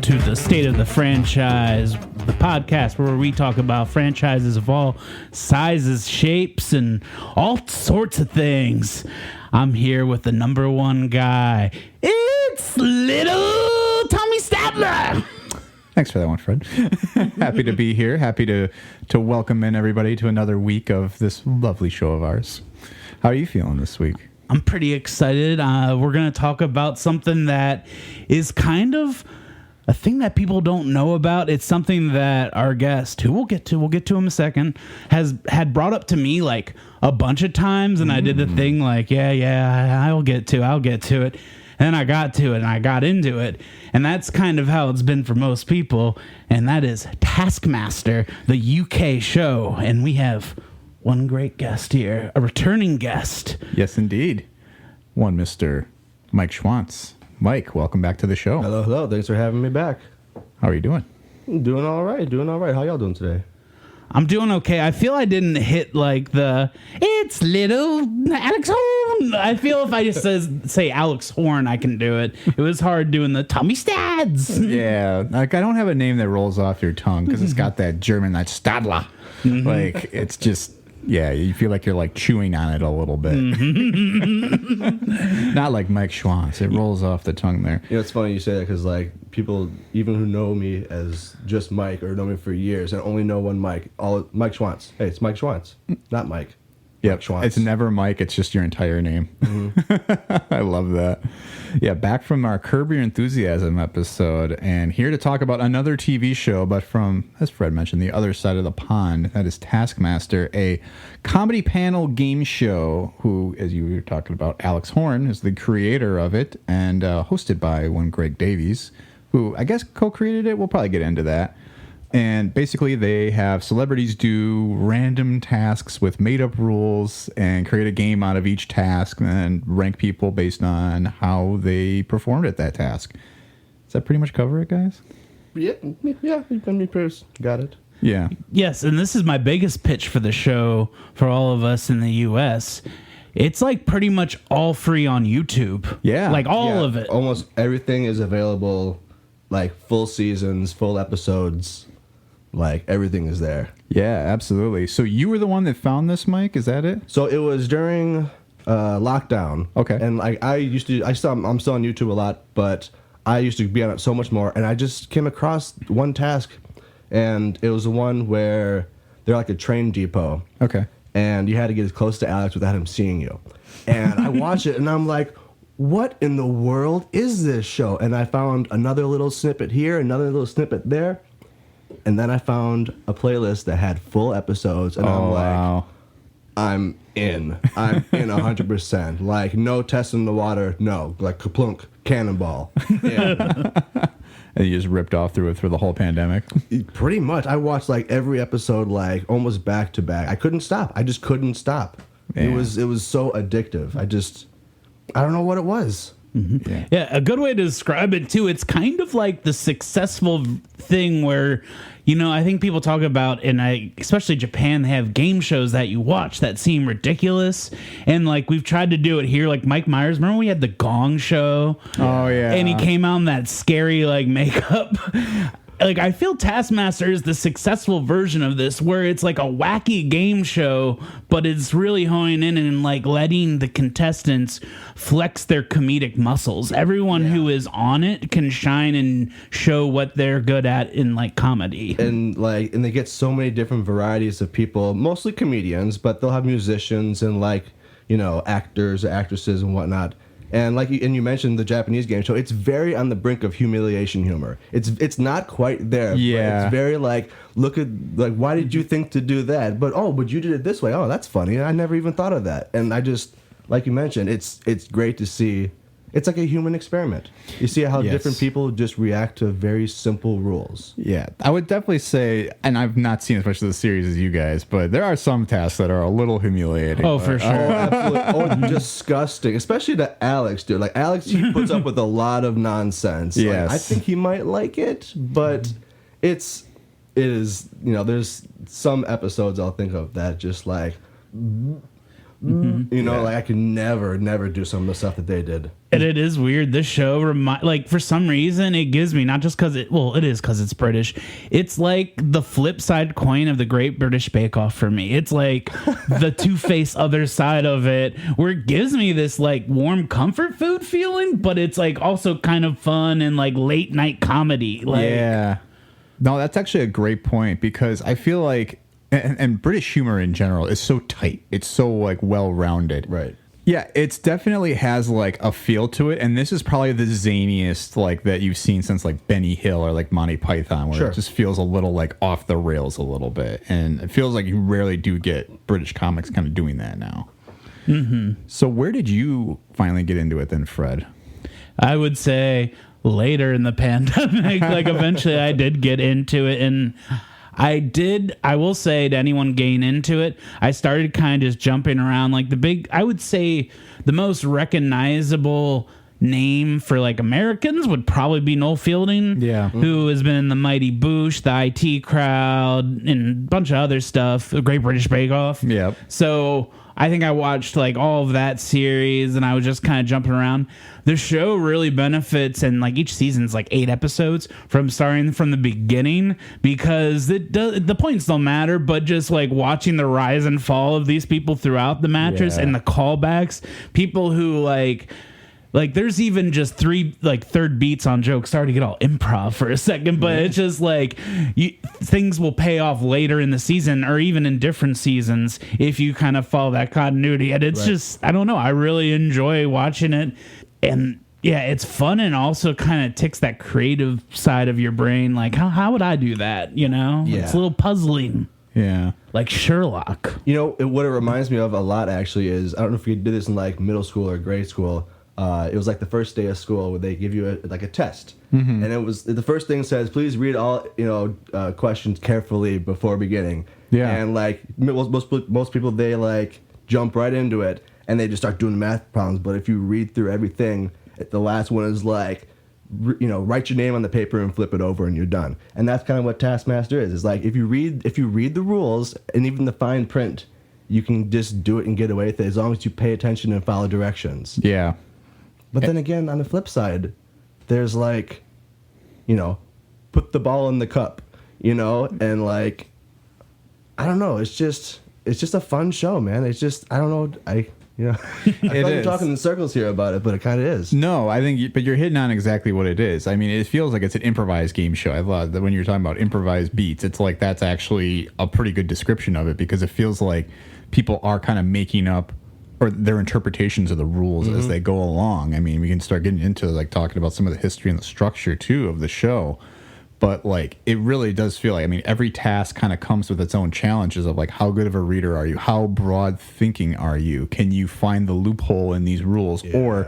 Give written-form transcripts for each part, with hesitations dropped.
to the State of the Franchise, the podcast where we talk about franchises of all sizes, shapes, and all sorts of things. I'm here with the number one guy. It's little Tommy Stadler. Thanks for that one, Fred. Happy to be here. Happy to welcome in everybody to another week of this lovely show of ours. How are you feeling this week? I'm pretty excited. We're going to talk about something that is kind of a thing that people don't know about. It's something that our guest, who we'll get to him in a second, had brought up to me like a bunch of times, and I did the thing like, I'll get to it. And I got to it, and I got into it. And that's kind of how it's been for most people, and that is Taskmaster, the UK show. And we have one great guest here, a returning guest. Yes, indeed. One Mr. Mike Schwantz. Mike, welcome back to the show. Hello. Thanks for having me back. How are you doing? Doing all right. How y'all doing today? I'm doing okay. I feel I didn't hit like it's little Alex Horne. I feel if I just say Alex Horne, I can do it. It was hard doing the Tommy Stads. Yeah, like I don't have a name that rolls off your tongue because it's got that German, that Stadler. Like it's just, yeah, you feel like you're like chewing on it a little bit. Not like Mike Schwantz. It rolls off the tongue there. You know, it's funny you say that because like people even who know me as just Mike or know me for years and only know one Mike, Mike Schwantz. Hey, it's Mike Schwantz, not Mike. Yep, Schwantz. It's never Mike. It's just your entire name. I love that. Yeah, back from our Curb Your Enthusiasm episode, and here to talk about another TV show, but from, as Fred mentioned, the other side of the pond. That is Taskmaster, a comedy panel game show who, as you were talking about, Alex Horne is the creator of it, and hosted by one Greg Davies, who I guess co-created it. We'll probably get into that. And basically, they have celebrities do random tasks with made-up rules and create a game out of each task and rank people based on how they performed at that task. Does that pretty much cover it, guys? Yeah, you've been me first. Got it. Yeah. Yes, and this is my biggest pitch for the show for all of us in the U.S. It's like pretty much all free on YouTube. Yeah. Like all of it. Almost everything is available, like full seasons, full episodes. Like everything is there. Yeah, absolutely. So you were the one that found this, Mike? Is that it? So it was during lockdown. Okay. And like I'm still on YouTube a lot, but I used to be on it so much more. And I just came across one task, and it was the one where they're like a train depot. Okay. And you had to get as close to Alex without him seeing you. And I watched it, and I'm like, what in the world is this show? And I found another little snippet here, another little snippet there. And then I found a playlist that had full episodes, and I'm like, wow. I'm in 100%. Like, no testing the water, no. Like, kaplunk, cannonball. In. And you just ripped off through it for the whole pandemic? Pretty much. I watched, like, every episode, like, almost back to back. I couldn't stop. I just couldn't stop. Man. It was so addictive. I don't know what it was. Mm-hmm. Yeah, a good way to describe it too. It's kind of like the successful thing where, you know, I think people talk about, and especially Japan, they have game shows that you watch that seem ridiculous, and like we've tried to do it here. Like Mike Myers, remember we had the Gong Show? Oh yeah, and he came out in that scary like makeup. Like, I feel Taskmaster is the successful version of this, where it's like a wacky game show, but it's really honing in and like letting the contestants flex their comedic muscles. Everyone who is on it can shine and show what they're good at in like comedy. And they get so many different varieties of people, mostly comedians, but they'll have musicians and like, you know, actors, actresses and whatnot. And you mentioned the Japanese game show. It's very on the brink of humiliation humor. It's not quite there. Yeah. But it's very like, look at like, why did you think to do that? But you did it this way. Oh, that's funny. I never even thought of that. And I just, like you mentioned, it's great to see. It's like a human experiment. You see how different people just react to very simple rules. Yeah, I would definitely say, and I've not seen as much of the series as you guys, but there are some tasks that are a little humiliating. Oh, for sure. Absolutely. Disgusting. Especially to Alex, dude. Like, Alex, he puts up with a lot of nonsense. Yes. Like, I think he might like it, but it is, you know, there's some episodes I'll think of that just like... You know, like I could never do some of the stuff that they did. And it is weird. This show, for some reason, it gives me, not just because it is because it's British. It's like the flip side coin of the Great British Bake Off for me. It's like the two-faced other side of it, where it gives me this like warm comfort food feeling, but it's like also kind of fun and like late night comedy. Yeah. No, that's actually a great point, because I feel like, and British humor in general is so tight. It's so like well-rounded. Right. Yeah, it's definitely has like a feel to it, and this is probably the zaniest like that you've seen since like Benny Hill or like Monty Python, where it just feels a little like off the rails a little bit, and it feels like you rarely do get British comics kind of doing that now. Mm-hmm. So where did you finally get into it then, Fred? I would say later in the pandemic. Like eventually I did get into it, and I will say to anyone getting into it, I started kind of just jumping around. Like I would say the most recognizable name for like Americans would probably be Noel Fielding, who has been in the Mighty Boosh, the IT Crowd, and a bunch of other stuff, the Great British Bake Off. Yep. So I think I watched like all of that series, and I was just kind of jumping around. The show really benefits, and like each season's like 8 episodes, from starting from the beginning, because the points don't matter, but just like watching the rise and fall of these people throughout the mattress and the callbacks, people who like there's even just 3 like third beats on jokes. Sorry to get all improv for a second, but it's just like things will pay off later in the season, or even in different seasons, if you kind of follow that continuity. And it's just, I don't know, I really enjoy watching it. And yeah, it's fun, and also kind of ticks that creative side of your brain. Like, how would I do that? You know, it's a little puzzling. Yeah. Like Sherlock. You know, what it reminds me of a lot actually is, I don't know if you did this in like middle school or grade school. It was like the first day of school where they give you a test, and it was the first thing says, please read all questions carefully before beginning. Yeah, and like most people, they like jump right into it and they just start doing the math problems. But if you read through everything, the last one is like, write your name on the paper and flip it over and you're done. And that's kind of what Taskmaster is. It's like if you read the rules and even the fine print, you can just do it and get away with it as long as you pay attention and follow directions. Yeah. But then again, on the flip side, there's like, put the ball in the cup, and like, I don't know. It's just a fun show, man. It's just, I don't know. I feel like I'm talking in circles here about it, but it kind of is. No, I think, but you're hitting on exactly what it is. I mean, it feels like it's an improvised game show. I love that when you're talking about improvised beats, it's like that's actually a pretty good description of it, because it feels like people are kind of making up or their interpretations of the rules as they go along. I mean, we can start getting into like talking about some of the history and the structure too of the show, but like it really does feel like, I mean, every task kind of comes with its own challenges of like, how good of a reader are you? How broad thinking are you? Can you find the loophole in these rules, or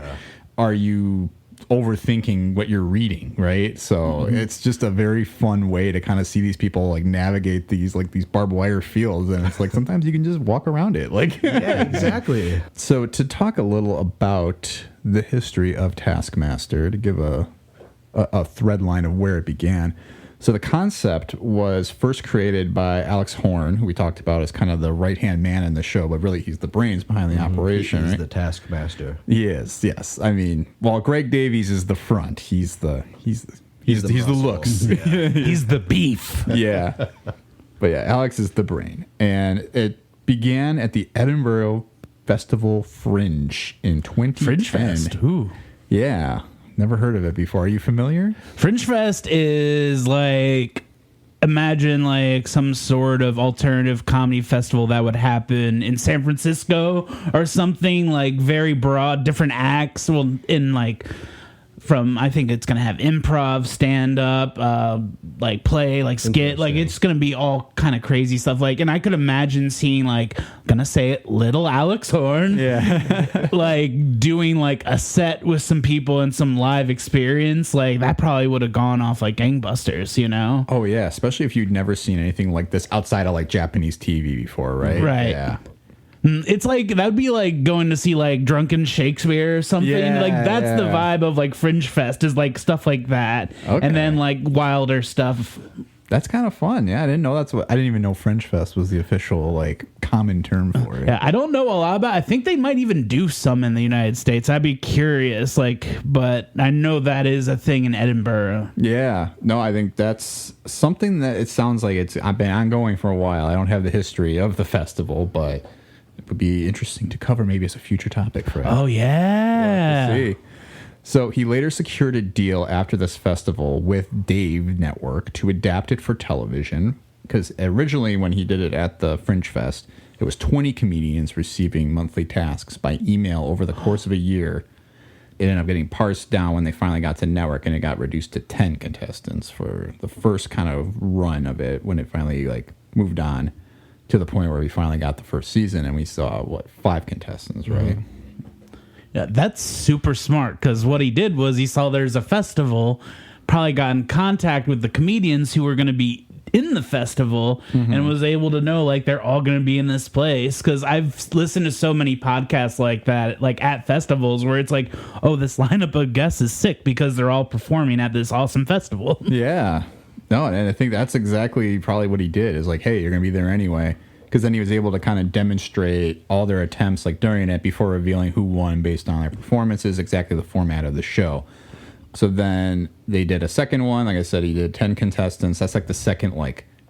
are you overthinking what you're reading, right? So it's just a very fun way to kind of see these people like navigate these barbed wire fields, and it's like sometimes you can just walk around it, like yeah, exactly. So to talk a little about the history of Taskmaster, to give a thread line of where it began. So the concept was first created by Alex Horne, who we talked about as kind of the right-hand man in the show, but really he's the brains behind the operation. He's the Taskmaster. He is, yes. I mean, while Greg Davies is the front, he's the looks. Yeah. He's the beef. Yeah. But yeah, Alex is the brain. And it began at the Edinburgh Festival Fringe in 2010. Fringe Fest. Ooh. Yeah. Never heard of it before. Are you familiar? Fringe Fest is like, imagine like some sort of alternative comedy festival that would happen in San Francisco or something, like very broad, different acts. Well, in like I think it's going to have improv, stand-up, like play, like skit. Like it's going to be all kind of crazy stuff. Like, and I could imagine seeing like, I'm going to say it, little Alex Horne. Yeah. Like doing like a set with some people and some live experience. Like that probably would have gone off like gangbusters, Oh, yeah. Especially if you'd never seen anything like this outside of like Japanese TV before, right? Right. Yeah. It's like, that would be like going to see like Drunken Shakespeare or something. Yeah, like that's the vibe of like Fringe Fest, is like stuff like that. Okay. And then like wilder stuff That's kind of fun. Yeah, I didn't know I didn't even know Fringe Fest was the official like common term for it. Yeah, I don't know a lot about it. I think they might even do some in the United States. I'd be curious, but I know that is a thing in Edinburgh. Yeah. No, I think that's something that it sounds like I've been ongoing for a while. I don't have the history of the festival, but it would be interesting to cover maybe as a future topic for it. Oh, yeah. We'll see. So he later secured a deal after this festival with Dave Network to adapt it for television. Because originally when he did it at the Fringe Fest, it was 20 comedians receiving monthly tasks by email over the course of a year. It ended up getting parsed down when they finally got to network, and it got reduced to 10 contestants for the first kind of run of it when it finally moved on to the point where we finally got the first season and we saw 5 contestants, right? Mm-hmm. Yeah, that's super smart, because what he did was he saw there's a festival, probably got in contact with the comedians who were going to be in the festival, and was able to know they're all going to be in this place. Because I've listened to so many podcasts like that, at festivals, where it's oh, this lineup of guests is sick because they're all performing at this awesome festival. Yeah. No, and I think that's exactly probably what he did is hey, you're going to be there anyway. Because then he was able to kind of demonstrate all their attempts during it before revealing who won based on their performances, exactly the format of the show. So then they did a second one. Like I said, he did 10 contestants. That's the second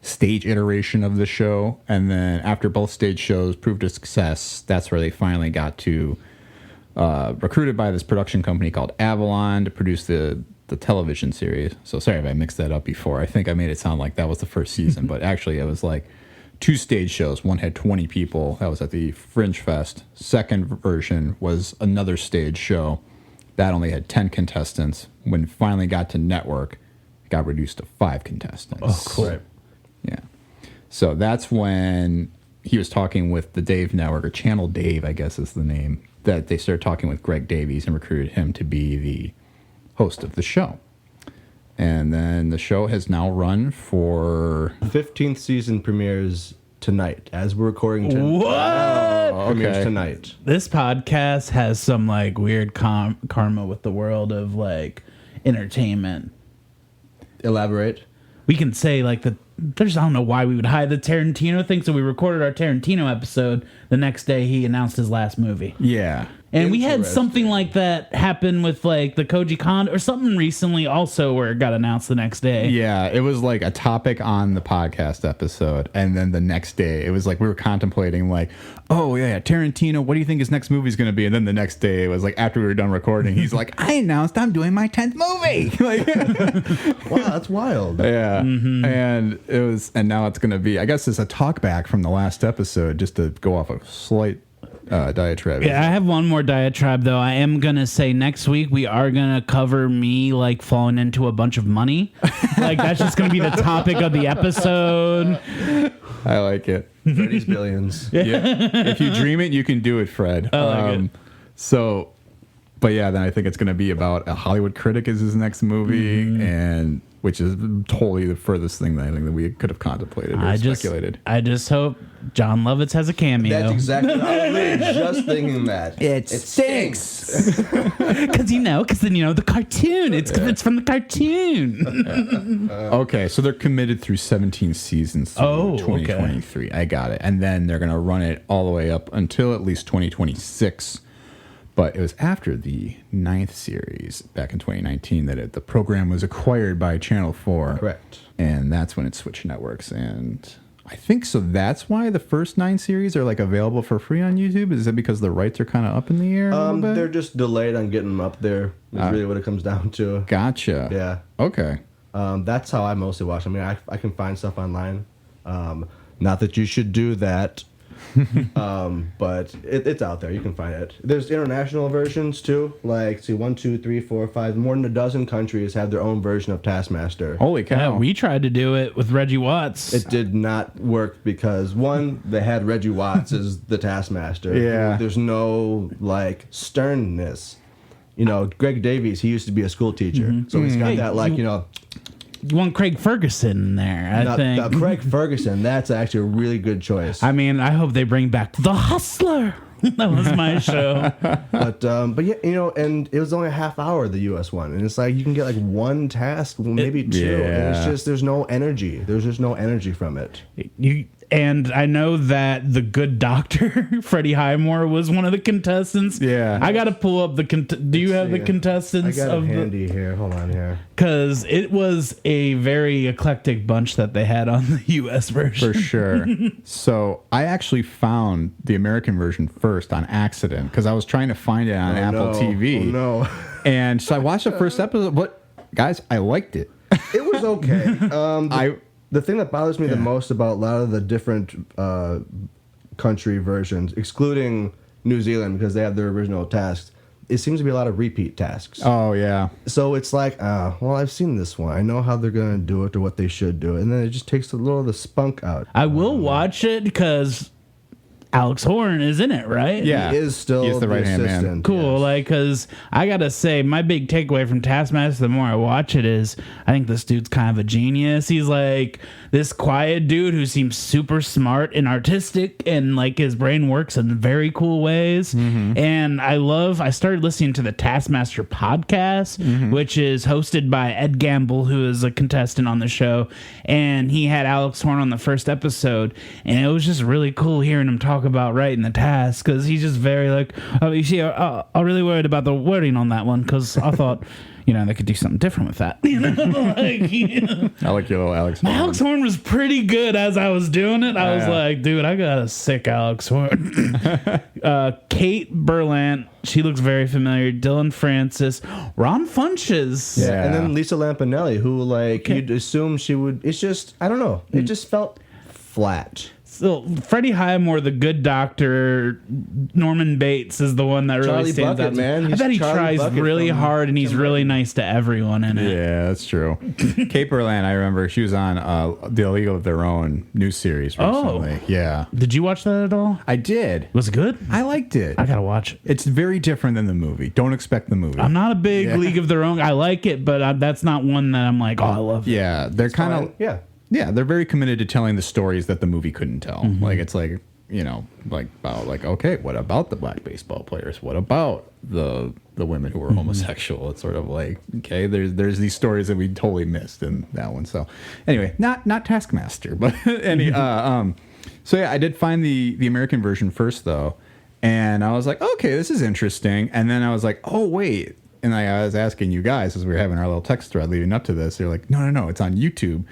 stage iteration of the show. And then after both stage shows proved a success, that's where they finally got to recruited by this production company called Avalon to produce the television series. So sorry if I mixed that up before. I think I made it sound like that was the first season, but actually it was 2 stage shows. One had 20 people. That was at the Fringe Fest. Second version was another stage show. That only had 10 contestants. When it finally got to network, it got reduced to 5 contestants. Oh, cool. Right. Yeah. So that's when he was talking with the Dave Network, or Channel Dave, I guess is the name, that they started talking with Greg Davies and recruited him to be the host of the show. And then the show has now run for 15th season premieres tonight as we're recording tonight. What? Premieres tonight. This podcast has some weird karma with the world of entertainment. Elaborate. We can say there's, I don't know why we would hide the Tarantino thing. So we recorded our Tarantino episode. The next day he announced his last movie. Yeah. And we had something like that happen with the Koji Kondo or something recently also where it got announced the next day. Yeah, it was a topic on the podcast episode, and then the next day it was we were contemplating oh yeah, Tarantino, what do you think his next movie is going to be? And then the next day it was after we were done recording, he's I announced I'm doing my 10th movie. Wow, that's wild. Yeah. And it was, and now it's going to be, I guess it's a talk back from the last episode, just to go off a slight diatribe. Yeah, I have one more diatribe though. I am gonna say next week we are gonna cover me falling into a bunch of money. That's just gonna be the topic of the episode. I like it. Freddy's Billions. Yeah. If you dream it, you can do it, Fred. I like it. So, but yeah, then I think it's gonna be about A Hollywood Critic is his next movie, and which is totally the furthest thing that I think that we could have contemplated or speculated. I just hope John Lovitz has a cameo. That's exactly. I was literally just thinking that. It stinks. Because the cartoon. It's from the cartoon. Okay, so they're committed through 17 seasons through 2023. Okay. I got it. And then they're going to run it all the way up until at least 2026. But it was after the 9th series back in 2019 that the program was acquired by Channel 4. Correct. And that's when it switched networks. And I think so that's why the first 9 series are available for free on YouTube. Is it because the rights are kind of up in the air a little bit? They're just delayed on getting them up there. Is really what it comes down to. Gotcha. Yeah. Okay. That's how I mostly watch. I mean, I can find stuff online. Not that you should do that. But it's out there. You can find it. There's international versions too. 1, 2, 3, 4, 5. More than a dozen countries have their own version of Taskmaster. Holy cow! Yeah, we tried to do it with Reggie Watts. It did not work because one, they had Reggie Watts as the Taskmaster. Yeah. There's no sternness. Greg Davies. He used to be a school teacher, so he's got that You want Craig Ferguson in there, I think. Now, Craig Ferguson, that's actually a really good choice. I mean, I hope they bring back The Hustler. That was my show. But yeah, you know, and it was only a half hour, the U.S. one, and it's like you can get like one task, maybe two, and it's just there's no energy. There's just no energy from it. And I know that the Good Doctor, Freddie Highmore, was one of the contestants. Yeah. I got to pull up the. Do you have the contestants? I got it handy here. Hold on here. Because it was a very eclectic bunch that they had on the U.S. version. For sure. So I actually found the American version first on accident because I was trying to find it on Apple TV. Oh, no. And so I watched the first episode. But guys, I liked it. It was okay. The thing that bothers me the most about a lot of the different country versions, excluding New Zealand because they have their original tasks, it seems to be a lot of repeat tasks. Oh, yeah. So it's like, well, I've seen this one. I know how they're going to do it or what they should do. And then it just takes a little of the spunk out. I will watch it because Alex Horne is in it, right? Yeah. He is still He's the right-hand man. assistant, Cool, yes. like, because I gotta say, my big takeaway from Taskmaster, the more I watch it, is I think this dude's kind of a genius. He's like this quiet dude who seems super smart and artistic, and like his brain works in very cool ways. And I started listening to the Taskmaster podcast, which is hosted by Ed Gamble, who is a contestant on the show, and he had Alex Horne on the first episode, and it was just really cool hearing him talk about writing the task, because he's just very like, you see, I'm really worried about the wording on that one, because I thought, you know, they could do something different with that. You know, like, I like your little Alex Horne. Alex Horne was pretty good as I was doing it. I was like, dude, I got a sick Alex Horne. Kate Berlant, she looks very familiar. Dylan Francis, Ron Funches. Yeah. And then Lisa Lampanelli, who like you'd assume she would. It's just I don't know. It just felt flat. So Freddie Highmore, the Good Doctor, Norman Bates is the one that really Charlie stands Bucket, out. man. I He's bet he Charlie tries Bucket really from hard, and he's Tim really Burton. nice to everyone in it. Yeah, that's true. Kate Berlant, I remember she was on the League of Their Own new series recently. Yeah. Did you watch that at all? I did. Was it good? I liked it. I gotta watch it. It's very different than the movie. Don't expect the movie. I'm not a big League of Their Own. I like it, but that's not one that I'm like, oh, I love it. Yeah, they're kind of Yeah. they're very committed to telling the stories that the movie couldn't tell. Like it's like, you know, like about like, okay, what about the black baseball players? What about the women who were homosexual? It's sort of like, okay, there's these stories that we totally missed in that one. So anyway, not Taskmaster, but so yeah, I did find the American version first though, and I was like, okay, this is interesting. And then I was like, oh wait. And I was asking you guys as we were having our little text thread leading up to this. They're like, no, it's on YouTube.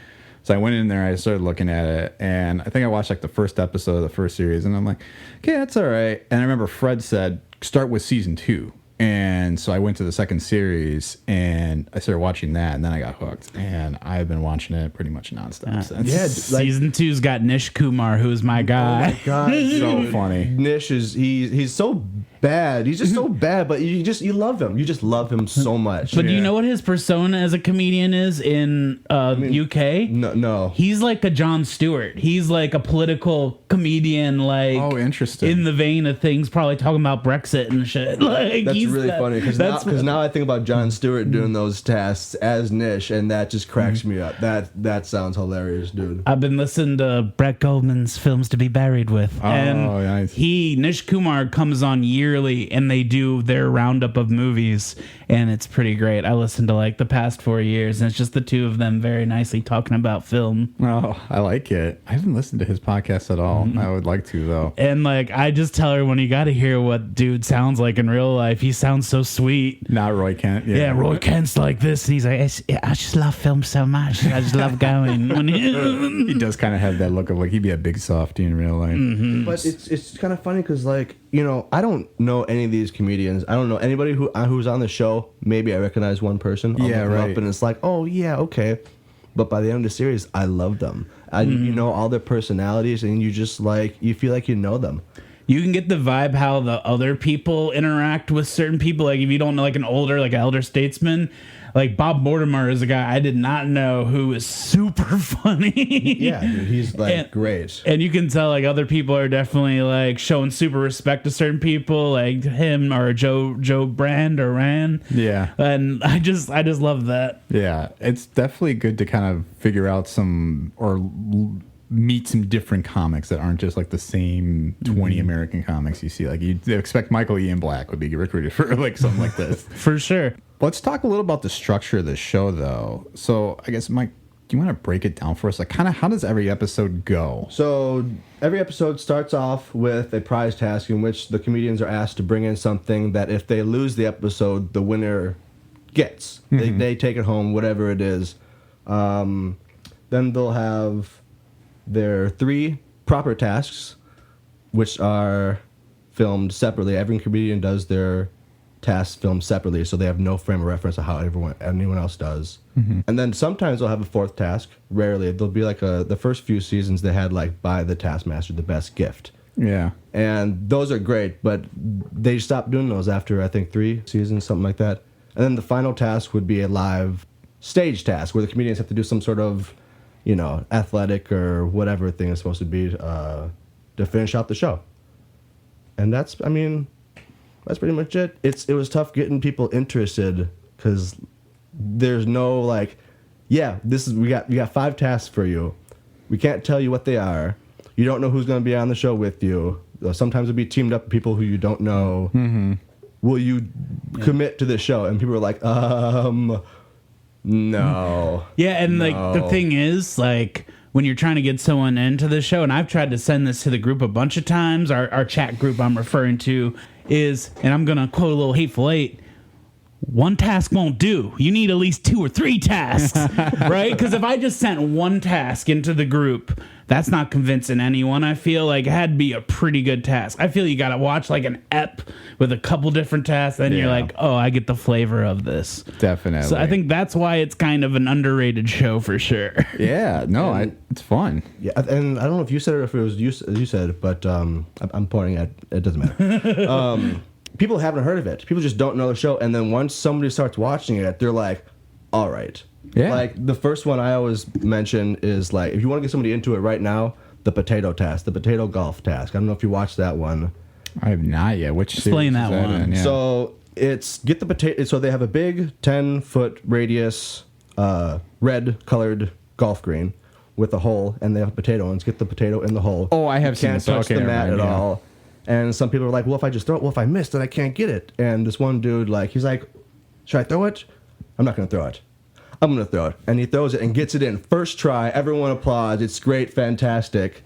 So I went in there, I started looking at it, and I think I watched like the first episode of the first series, and I'm like, okay, that's all right. And I remember Fred said, start with season 2. And so I went to the second series, and I started watching that, and then I got hooked. And I've been watching it pretty much nonstop since. Yeah, Season 2's got Nish Kumar, who's my guy. Oh my God, So funny. Nish is he's so bad. He's just so bad, but you love him. You just love him so much. But do you know what his persona as a comedian is in UK? No. He's like a Jon Stewart. He's like a political comedian, like Oh, interesting. in the vein of things, probably talking about Brexit and shit. Like That's he's really funny because now I think about Jon Stewart doing those tasks as Nish, and that just cracks me up. That sounds hilarious, dude. I've been listening to Brett Goldman's Films to Be Buried With, and nice. Nish Kumar comes on yearly, and they do their roundup of movies, and it's pretty great. I listened to like the past 4 years, and it's just the two of them very nicely talking about film. Oh, I like it. I haven't listened to his podcast at all. I would like to though. And like I just tell everyone, you got to hear what dude sounds like in real life. He sounds so sweet. Not Roy Kent. Yeah, Roy Kent's like this, and he's like, I just love film so much. I just love going. When He does kind of have that look of like he'd be a big softie in real life. But it's kind of funny because like I don't know any of these comedians. I don't know anybody who's on the show. Maybe I recognize one person. I'll look them up and it's like, oh yeah, okay. But by the end of the series, I love them. You know all their personalities, and you just like you feel like you know them. you can get the vibe how the other people interact with certain people. Like if you don't know, like an elder statesman, like Bob Mortimer is a guy I did not know who is super funny. Yeah, dude, he's like great. And you can tell like other people are definitely like showing super respect to certain people, like him or Joe Brand or Rand. Yeah. And I just love that. Yeah, it's definitely good to kind of figure out some or meet some different comics that aren't just like the same 20 American comics you see. Like you'd expect Michael Ian Black would be recruited for like something like this. For sure. Let's talk a little about the structure of the show, though. So I guess, Mike, do you want to break it down for us? Like, kind of how does every episode go? So every episode starts off with a prize task in which the comedians are asked to bring in something that if they lose the episode, the winner gets. They take it home, whatever it is. Then they'll have their 3 proper tasks, which are filmed separately. Every comedian does their tasks filmed separately, so they have no frame of reference of how anyone else does. And then sometimes they'll have a 4th task. Rarely. There'll be like the first few seasons they had like buy the Taskmaster the best gift. Yeah. And those are great, but they stopped doing those after I think 3 seasons, something like that. And then the final task would be a live stage task where the comedians have to do some sort of, athletic or whatever thing is supposed to be to finish out the show. And that's pretty much it. It was tough getting people interested because there's no like, we got 5 tasks for you. We can't tell you what they are. You don't know who's going to be on the show with you. Sometimes it'll be teamed up with people who you don't know. Will you commit to this show? And people are like, no. Yeah, and like the thing is, like, when you're trying to get someone into the show, and I've tried to send this to the group a bunch of times, our chat group I'm referring to is, and I'm going to quote a little Hateful Eight, 1 task won't do. You need at least 2 or 3 tasks, right? Because if I just sent 1 task into the group, that's not convincing anyone. I feel like it had to be a pretty good task. I feel you got to watch like an ep with a couple different tasks, then you're like, oh, I get the flavor of this. Definitely. So I think that's why it's kind of an underrated show for sure. Yeah, no, it's fun. Yeah, and I don't know if you said it or if it was you said it, but I'm pointing at it doesn't matter. People haven't heard of it. People just don't know the show, and then once somebody starts watching it, they're like, all right. Yeah. Like the first one I always mention is like, if you want to get somebody into it right now, the potato task, the potato golf task. I don't know if you watched that one. I have not yet. Which Explain series that is one. in? Yeah. So it's get the potato. So they have a big 10-foot radius, red colored golf green with a hole, and they have a potato. And get the potato in the hole. Oh, I have seen Can't this. touch Okay, the never mat mind, at yeah. all. And some people are like, well, if I just throw it, well, if I missed it, I can't get it. And this one dude, like, he's like, should I throw it? I'm not going to throw it. I'm going to throw it. And he throws it and gets it in. First try. Everyone applauds. It's great. Fantastic.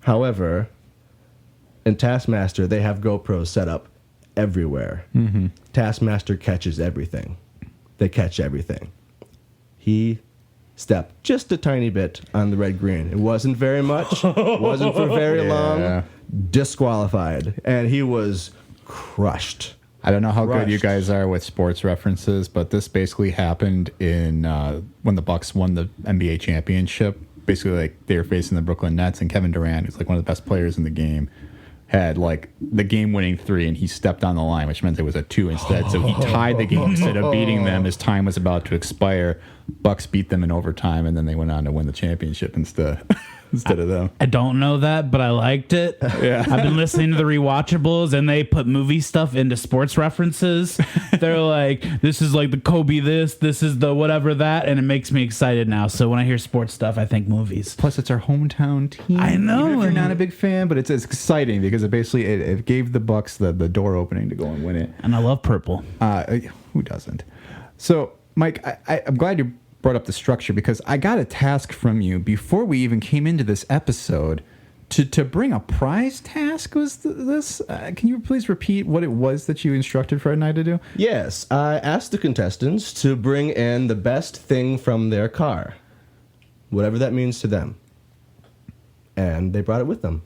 However, in Taskmaster, they have GoPros set up everywhere. Taskmaster catches everything. They catch everything. He stepped just a tiny bit on the red green. It wasn't very much. Wasn't for very long. Disqualified. And he was crushed. I don't know how good you Crushed. guys are with sports references, but this basically happened in when the Bucks won the NBA championship. Basically, like they were facing the Brooklyn Nets, and Kevin Durant, who's like one of the best players in the game, had like the game-winning 3, and he stepped on the line, which meant it was a 2 instead. So he tied the game instead of beating them. His time was about to expire. Bucks beat them in overtime, and then they went on to win the championship instead of them. I don't know that, but I liked it. Yeah. I've been listening to the rewatchables, and they put movie stuff into sports references. They're like, this is like the Kobe this is the whatever that, and it makes me excited now. So when I hear sports stuff, I think movies. Plus, it's our hometown team. I know. Even if you're not a big fan, but it's exciting because it gave the Bucks the door opening to go and win it. And I love purple. Who doesn't? So, Mike, I'm glad you brought up the structure because I got a task from you before we even came into this episode to bring a prize task. Was this? Can you please repeat what it was that you instructed Fred and I to do? Yes, I asked the contestants to bring in the best thing from their car, whatever that means to them. And they brought it with them.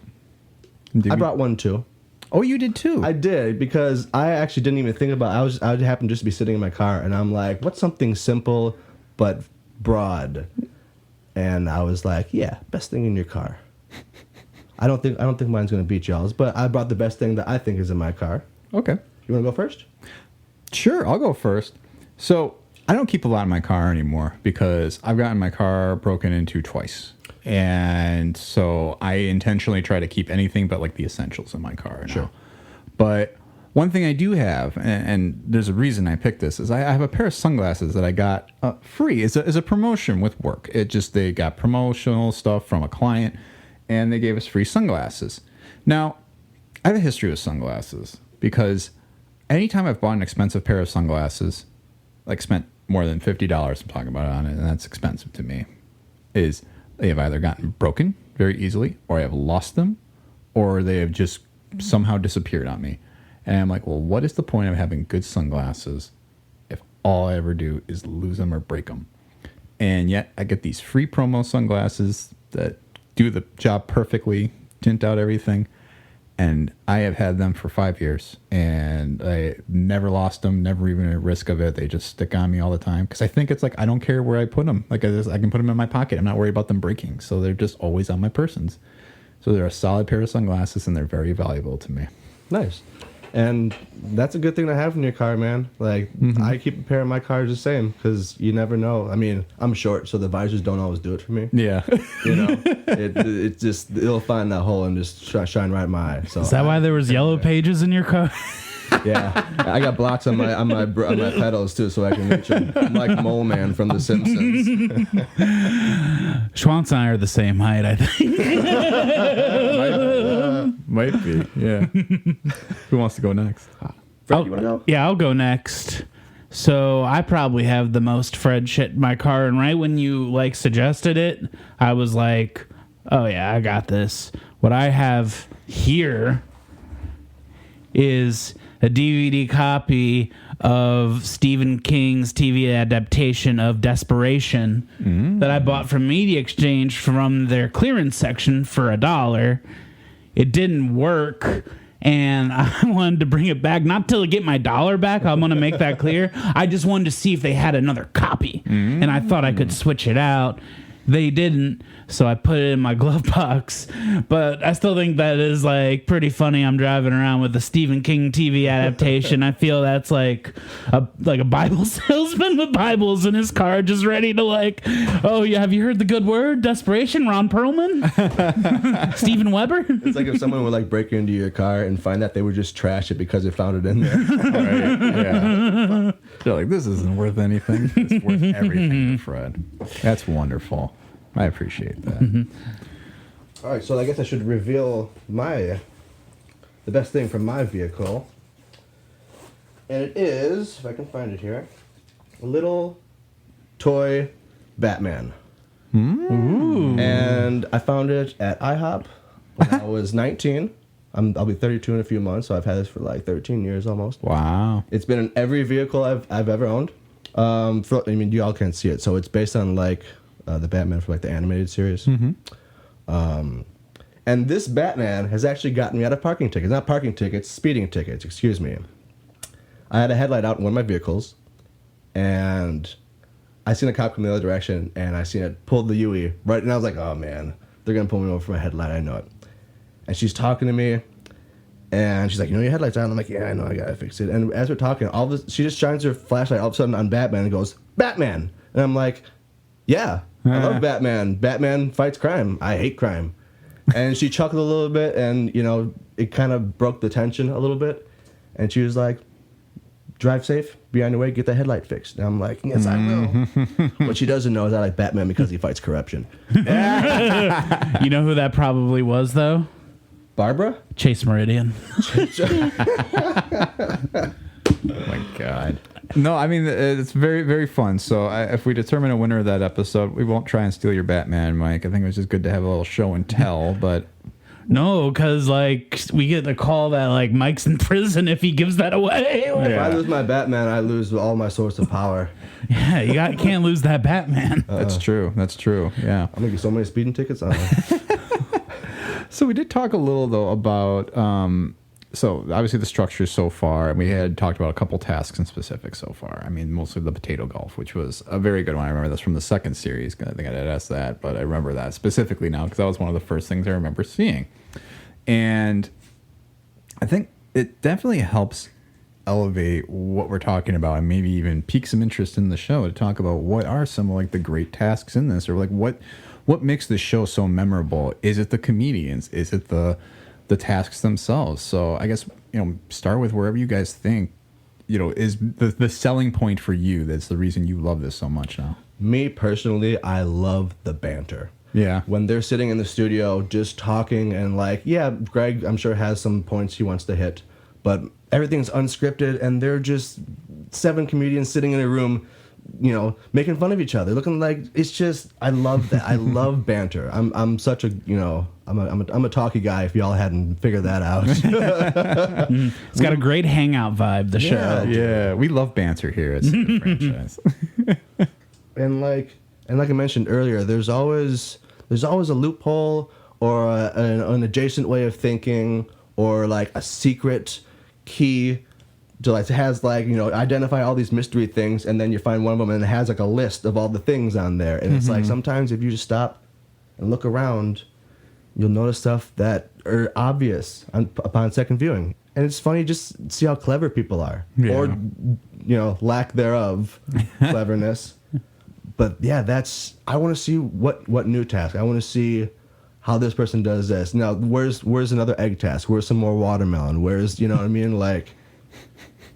I brought one too. Oh, you did too. I did because I actually didn't even think about it. I happened just to be sitting in my car and I'm like, what's something simple but broad? And I was like, yeah, best thing in your car. I don't think mine's gonna beat y'all's, but I brought the best thing that I think is in my car. Okay. You wanna go first? Sure, I'll go first. So I don't keep a lot in my car anymore because I've gotten my car broken into twice. And so I intentionally try to keep anything but like the essentials in my car now. Sure. But One thing I do have, and there's a reason I picked this, is I have a pair of sunglasses that I got free as a promotion with work. They got promotional stuff from a client, and they gave us free sunglasses. Now, I have a history with sunglasses because anytime I've bought an expensive pair of sunglasses, like spent more than $50, I'm talking about on it, and that's expensive to me, is they have either gotten broken very easily, or I have lost them, or they have just somehow disappeared on me. And I'm like, well, what is the point of having good sunglasses if all I ever do is lose them or break them? And yet I get these free promo sunglasses that do the job perfectly, tint out everything. And I have had them for 5 years, and I never lost them, never even a risk of it. They just stick on me all the time because I think it's like I don't care where I put them. Like I can put them in my pocket. I'm not worried about them breaking. So they're just always on my persons. So they're a solid pair of sunglasses, and they're very valuable to me. Nice. And that's a good thing to have in your car, man. Like, I keep a pair in my car the same because you never know. I mean, I'm short, so the visors don't always do it for me. Yeah. You know, it just, it'll find that hole and just shine right in my eye. So Is that why there was yellow pages in your car? Yeah, I got blocks on my pedals too, so I can reach them. I'm like Mole Man from The Simpsons. Schwantz and I are the same height, I think. Might be, yeah. Who wants to go next? Fred, you want to go? Yeah, I'll go next. So I probably have the most Fred shit in my car, and right when you suggested it, I was like, oh yeah, I got this. What I have here is a DVD copy of Stephen King's TV adaptation of Desperation that I bought from Media Exchange from their clearance section for $1. It didn't work, and I wanted to bring it back, not to get my $1 back. I want to make that clear. I just wanted to see if they had another copy, and I thought I could switch it out. They didn't, so I put it in my glove box. But I still think that is pretty funny. I'm driving around with a Stephen King TV adaptation. I feel that's like a Bible salesman with Bibles in his car, just ready to oh yeah, have you heard the good word? Desperation, Ron Perlman, Steven Weber. It's like if someone would break into your car and find that they would just trash it because they found it in there. Right? Yeah. They're like, this isn't worth anything. It's worth everything to Fred. That's wonderful. I appreciate that. All right, so I guess I should reveal the best thing from my vehicle. And it is, if I can find it here, a little toy Batman. Ooh. And I found it at IHOP when I was 19. I'll be 32 in a few months, so I've had this for 13 years almost. Wow. It's been in every vehicle I've ever owned. You all can't see it, so it's based on the Batman from the animated series. And this Batman has actually gotten me out of parking tickets. Not parking tickets, speeding tickets, excuse me. I had a headlight out in one of my vehicles, and I seen a cop come the other direction, and I seen it pull the UE right, and I was like, oh man, they're going to pull me over for my headlight, I know it. And she's talking to me, and she's like, your headlight's out? And I'm like, yeah, I know, I got to fix it. And as we're talking, she just shines her flashlight all of a sudden on Batman and goes, Batman! And I'm like, yeah, I love Batman. Batman fights crime. I hate crime. And she chuckled a little bit, and, it kind of broke the tension a little bit. And she was like, drive safe, be on your way, get the headlight fixed. And I'm like, yes, I will. What she doesn't know is I like Batman because he fights corruption. You know who that probably was, though? Barbara? Chase Meridian. Oh, my God. No, I mean, it's very, very fun. So if we determine a winner of that episode, we won't try and steal your Batman, Mike. I think it was just good to have a little show and tell, but... No, because, we get the call that, Mike's in prison if he gives that away. If I lose my Batman, I lose all my source of power. Yeah, you can't lose that Batman. That's true. That's true, yeah. I'm going to get so many speeding tickets on it. So we did talk a little, though, about... So obviously the structure so far, and we had talked about a couple tasks in specific so far. I mean, mostly the potato golf, which was a very good one. I remember that's from the second series. I think I did ask that, but I remember that specifically now because that was one of the first things I remember seeing. And I think it definitely helps elevate what we're talking about and maybe even pique some interest in the show to talk about what are some of the great tasks in this, or what makes the show so memorable. Is it the comedians? Is it the the tasks themselves. So I guess, start with wherever you guys think, is the selling point for you. That's the reason you love this so much now. Me personally, I love the banter. Yeah. When they're sitting in the studio just talking and Greg, I'm sure, has some points he wants to hit, but everything's unscripted and they're just 7 comedians sitting in a room, making fun of each other, looking like it's just, I love that. I love banter. I'm such a, I'm a talky guy if y'all hadn't figured that out. It's got a great hangout vibe, the show. Yeah. We love banter here at Secret Franchise. And like I mentioned earlier, there's always a loophole or an adjacent way of thinking or like a secret key to identify all these mystery things, and then you find one of them and it has like a list of all the things on there. And it's like sometimes if you just stop and look around, you'll notice stuff that are obvious upon second viewing. And it's funny just see how clever people are, or lack thereof cleverness. But yeah, I want to see what new task. I want to see how this person does this. Now, where's another egg task? Where's some more watermelon? Where's, what I mean? Like,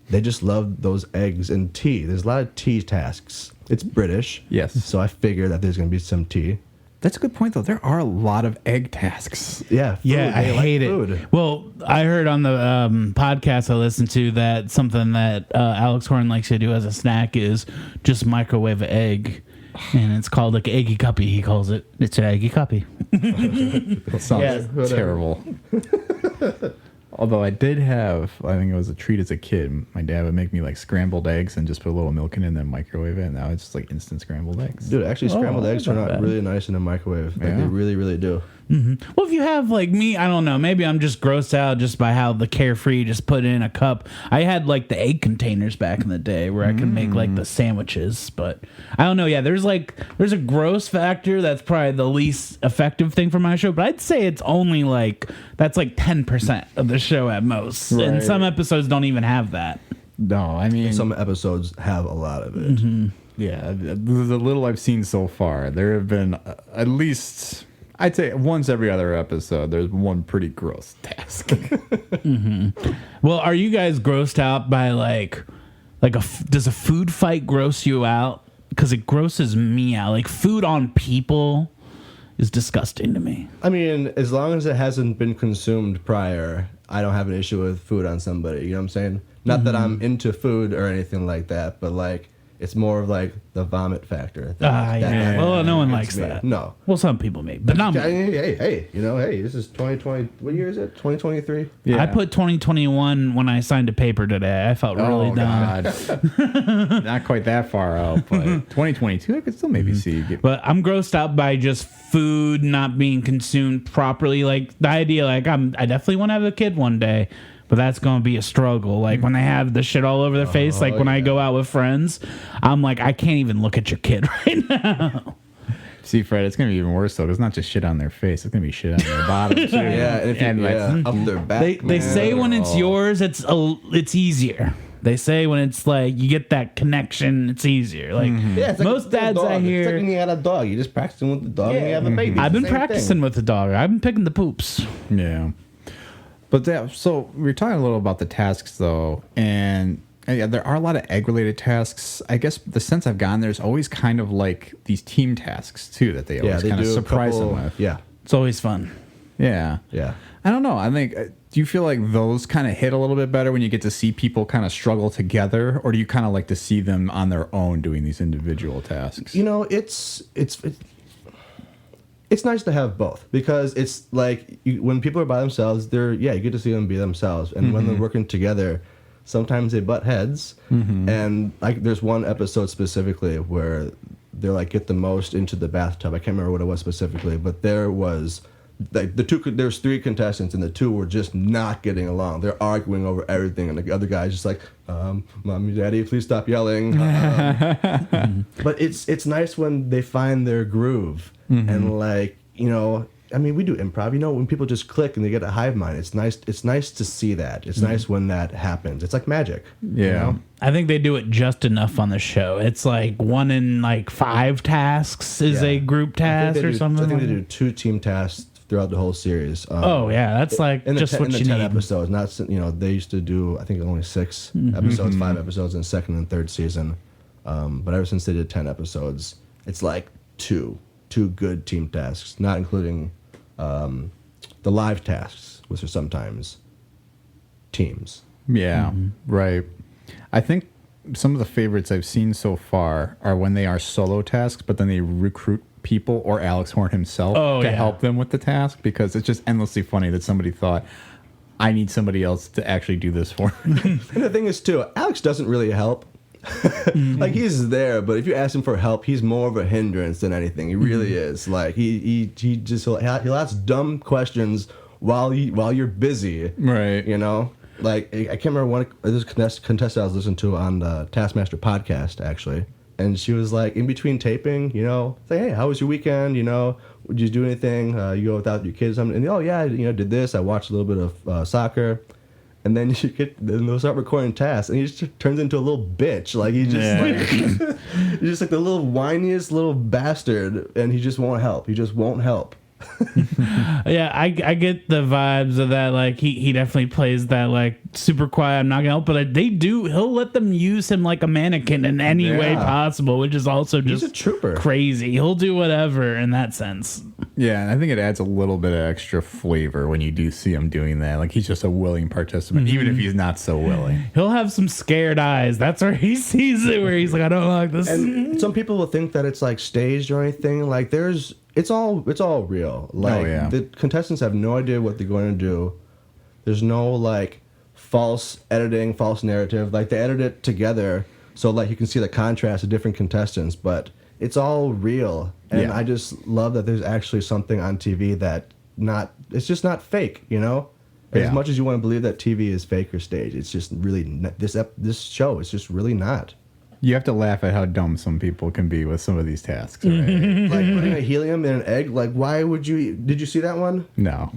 they just love those eggs and tea. There's a lot of tea tasks. It's British. Yes. So I figure that there's going to be some tea. That's a good point, though. There are a lot of egg tasks. Yeah. Food. Yeah, I hate it. Well, I heard on the podcast I listened to that something that Alex Horne likes to do as a snack is just microwave an egg. And it's called like eggy cuppy, he calls it. It's an eggy cuppy. That sounds terrible. Although I did have, I think it was a treat as a kid. My dad would make me like scrambled eggs and just put a little milk in it and then microwave it. And now it's just like instant scrambled eggs. Dude, actually scrambled eggs turn out really nice in a microwave. Like they really, really do. Mm-hmm. Well, if you have like me, I don't know. Maybe I'm just grossed out just by how the Carefree just put it in a cup. I had like the egg containers back in the day where I could make like the sandwiches, but I don't know. Yeah, there's a gross factor that's probably the least effective thing for my show, but I'd say it's only that's 10% of the show at most, right. And some episodes don't even have that. No, I mean some episodes have a lot of it. Mm-hmm. Yeah, the little I've seen so far, there have been at least, I'd say once every other episode, there's one pretty gross task. Mm-hmm. Well, are you guys grossed out by does a food fight gross you out? Because it grosses me out. Like food on people is disgusting to me. I mean, as long as it hasn't been consumed prior, I don't have an issue with food on somebody. You know what I'm saying? Not that I'm into food or anything like that, but it's more of the vomit factor. Yeah. Well, no one likes that. No. Well, some people may, but not me. Hey, this is 2020. What year is it? 2023? Yeah. I put 2021 when I signed a paper today. I felt really dumb. God. Not quite that far out, but 2022, I could still maybe see. But I'm grossed out by just food not being consumed properly. Like the idea, I definitely want to have a kid one day. But that's going to be a struggle. Like when they have the shit all over their face, when I go out with friends, I'm like, I can't even look at your kid right now. See, Fred, it's going to be even worse, though. It's not just shit on their face. It's going to be shit on their bottom, too. And up their back. They say when it's yours, it's easier. They say when it's you get that connection, it's easier. It's most dads I hear. It's like when you had a dog. You're just practicing with the dog and you have a baby. I've been practicing with the dog. I've been picking the poops. Yeah. But so we were talking a little about the tasks, though, and there are a lot of egg-related tasks. I guess the sense I've gotten, there's always kind of these team tasks, too, that they always kind of surprise them with. Yeah. It's always fun. Yeah. Yeah. I don't know. I think, do you feel like those kind of hit a little bit better when you get to see people kind of struggle together, or do you kind of like to see them on their own doing these individual tasks? It's nice to have both because it's when people are by themselves, you get to see them be themselves. And when they're working together, sometimes they butt heads. And there's one episode specifically where they're get the most into the bathtub. I can't remember what it was specifically, but there was there's 3 contestants and the 2 were just not getting along. They're arguing over everything, and the other guy's just Mommy, Daddy, please stop yelling. But it's nice when they find their groove. And we do improv. When people just click and they get a hive mind, it's nice to see that. It's nice when that happens. It's like magic. Yeah. I think they do it just enough on the show. It's 1 in 5 tasks is a group task or something. I think they do 2 team tasks throughout the whole series. Oh yeah, that's like just what you 10 need. episodes. Not they used to do I think only 6 episodes, 5 episodes in second and third season. But ever since they did 10 episodes, it's like two good team tasks, not including the live tasks, which are sometimes teams. Yeah, right. I think some of the favorites I've seen so far are when they are solo tasks, but then they recruit people or Alex Horne himself to help them with the task, because it's just endlessly funny that somebody thought, I need somebody else to actually do this for me. And the thing is, too, Alex doesn't really help. Like, he's there, but if you ask him for help, he's more of a hindrance than anything. He really is. Like, he'll ask dumb questions while you're busy. Right. You know? Like, I can't remember this contestant I was listening to on the Taskmaster podcast, actually. And she was like, in between taping, say, hey, how was your weekend? Would you do anything? You go without your kids? And oh yeah, did this. I watched a little bit of soccer. And then then they'll start recording tasks, and he just turns into a little bitch. Like he's just like the little whiniest little bastard, and he just won't help. He just won't help. Yeah, I get the vibes of that. Like he definitely plays that like super quiet, I'm not gonna help, but he'll let them use him like a mannequin in any way possible, which is also just He's a trooper. Crazy. He'll do whatever in that sense. Yeah, and I think it adds a little bit of extra flavor when you do see him doing that. Like, he's just a willing participant, even if he's not so willing. He'll have some scared eyes. That's where he sees it, where he's like, I don't like this. And some people will think that it's like staged or anything. Like it's all real. Like the contestants have no idea what they're going to do. There's no like false editing, false narrative. Like, they edit it together so like you can see the contrast of different contestants, but it's all real. And I just love that there's actually something on TV it's just not fake, As much as you want to believe that TV is fake or staged, it's just really this show is just really not. You have to laugh at how dumb some people can be with some of these tasks. Right? Like putting a helium in an egg. Like, why would you? Did you see that one? No.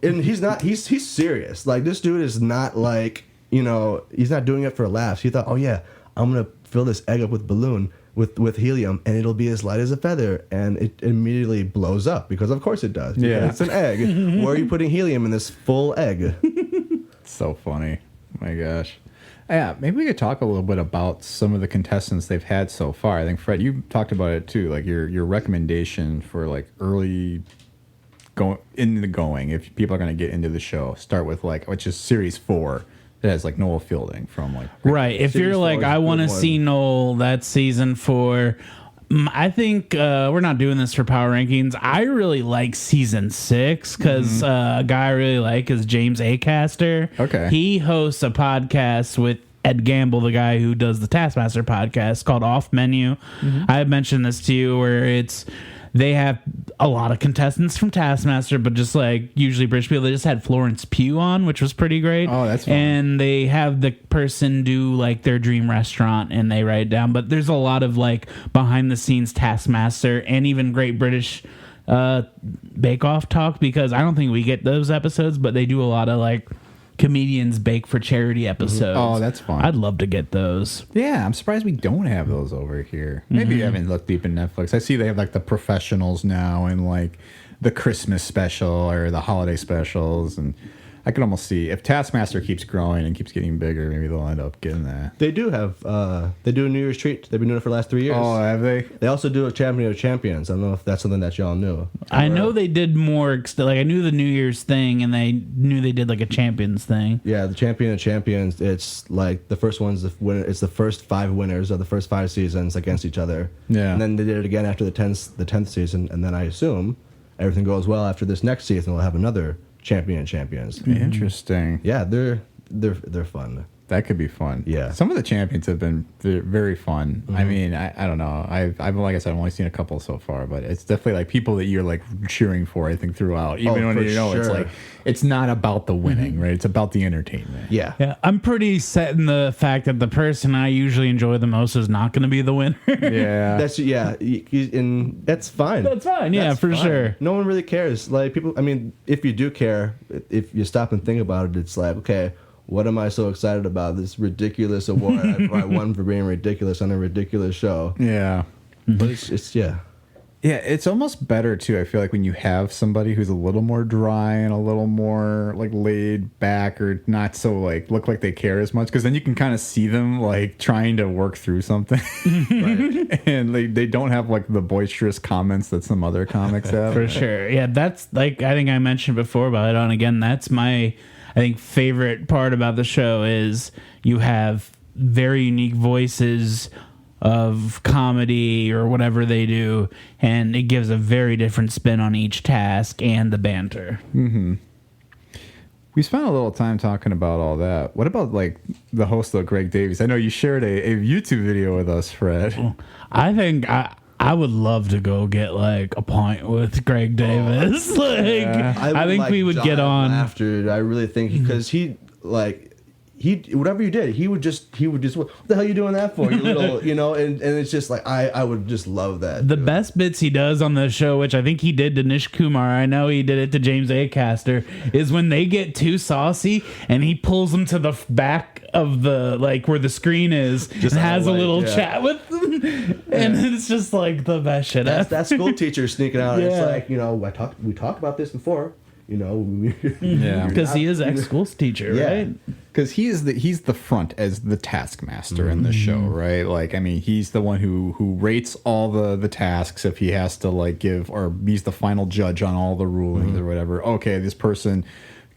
And he's serious. Like, this dude is not like, he's not doing it for laughs. He thought, oh yeah, I'm gonna fill this egg up with balloon with helium, and it'll be as light as a feather, and it immediately blows up, because of course it does. Yeah, it's an egg. Where are you putting helium in this full egg? So funny. Oh my gosh. Yeah, maybe we could talk a little bit about some of the contestants they've had so far. I think, Fred, you talked about it too, like your recommendation for like early going, if people are going to get into the show, start with like, which is series 4. It has like Noel Fielding from like... Right. If you're like, I want to see Noel, that's season 4. I think we're not doing this for power rankings. I really like season 6 because a guy I really like is James Acaster. Okay. He hosts a podcast with Ed Gamble, the guy who does the Taskmaster podcast, called Off Menu. I have mentioned this to you, where they have a lot of contestants from Taskmaster, but just like usually British people. They just had Florence Pugh on, which was pretty great. Oh, that's fun. And they have the person do like their dream restaurant and they write it down. But there's a lot of like behind the scenes Taskmaster and even Great British Bake Off talk, because I don't think we get those episodes, but they do a lot of like comedians bake for charity episodes. Oh, that's fun. I'd love to get those. Yeah, I'm surprised we don't have those over here. Maybe you haven't looked deep in Netflix. I see they have like the professionals now and like the Christmas special or the holiday specials, and I could almost see if Taskmaster keeps growing and keeps getting bigger, maybe they'll end up getting that. They do have they do a New Year's treat. They've been doing it for the last 3 years. Oh, have they? They also do a Champion of Champions. I don't know if that's something that y'all knew. I know they did more. Like, I knew the New Year's thing, and they knew they did like a Champions thing. Yeah, the Champion of Champions. It's like the first one's the winner. It's the first 5 winners of the first 5 seasons against each other. Yeah, and then they did it again after the 10th season, and then I assume everything goes well after this next season. We'll have another Champion of Champions. Interesting. Yeah, they're fun. That could be fun. Yeah. Some of the champions have been very fun. I mean, I don't know. I've like I said, I've only seen a couple so far, but it's definitely like people that you're like cheering for, I think, throughout. Even when it's like, it's not about the winning, right? It's about the entertainment. Yeah. Yeah. I'm pretty set in the fact that the person I usually enjoy the most is not going to be the winner. Yeah. And that's fine. That's fine. Yeah, That's for fine. sure. No one really cares. Like, people, I mean, if you do care, if you stop and think about it, it's like, okay, what am I so excited about? This ridiculous award I won for being ridiculous on a ridiculous show. Yeah. But it's yeah. Yeah, it's almost better too. I feel like when you have somebody who's a little more dry and a little more like laid back or not so like look like they care as much, because then you can kind of see them like trying to work through something, right. And they don't have like the boisterous comments that some other comics have. For sure. Yeah, that's like I think I mentioned before about it on again. That's my I think favorite part about the show is you have very unique voices of comedy or whatever they do, and it gives a very different spin on each task and the banter. Mm-hmm. We spent a little time talking about all that. What about like the host, though, Greg Davies? I know you shared a YouTube video with us, Fred. Well, I think I would love to go get like a pint with Greg Davis. I think we would get on after. I really think because he whatever you did, he would just what the hell are you doing that for? You little, you know, and it's just like I would just love that. The best bits he does on the show, which I think he did to Nish Kumar, I know he did it to James Acaster, is when they get too saucy and he pulls them to the back of the like where the screen is just and has a little chat with them, and it's just like the best shit. That school teacher sneaking out. Yeah. It's like, you know, we talked about this before. You know, yeah, because he is ex-school teacher, right? Because he's the front as the taskmaster in the show, right? Like, I mean, he's the one who rates all the tasks if he has to like give, or he's the final judge on all the rulings or whatever. Okay, this person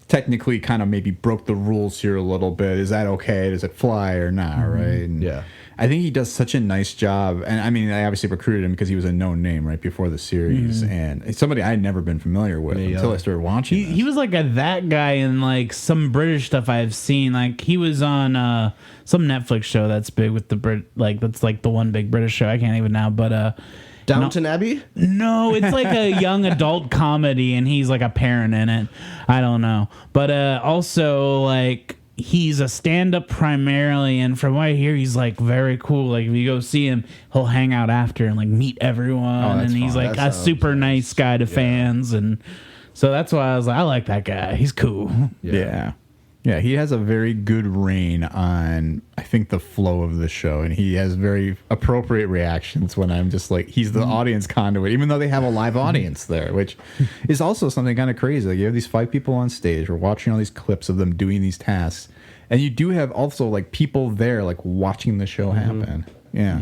technically kind of maybe broke the rules here a little bit. Is that okay? Does it fly or not? Right? And yeah. I think he does such a nice job. And I mean, I obviously recruited him because he was a known name right before the series. And it's somebody I had never been familiar with until I started watching. He was like that guy in like some British stuff I've seen. Like he was on some Netflix show that's big with the that's like the one big British show. I can't even now, but Downton Abbey? No, it's like a young adult comedy and he's like a parent in it. I don't know. But also like he's a stand-up primarily, and from what I hear, he's like very cool. Like if you go see him, he'll hang out after and like meet everyone, and he's like a super nice guy to fans, and so that's why I was like, I like that guy. He's cool. Yeah, he has a very good rein on, I think, the flow of the show, and he has very appropriate reactions when I'm just like, he's the audience conduit, even though they have a live audience there, which is also something kind of crazy. Like, you have these 5 people on stage, we're watching all these clips of them doing these tasks, and you do have also, like, people there, like, watching the show happen. Yeah.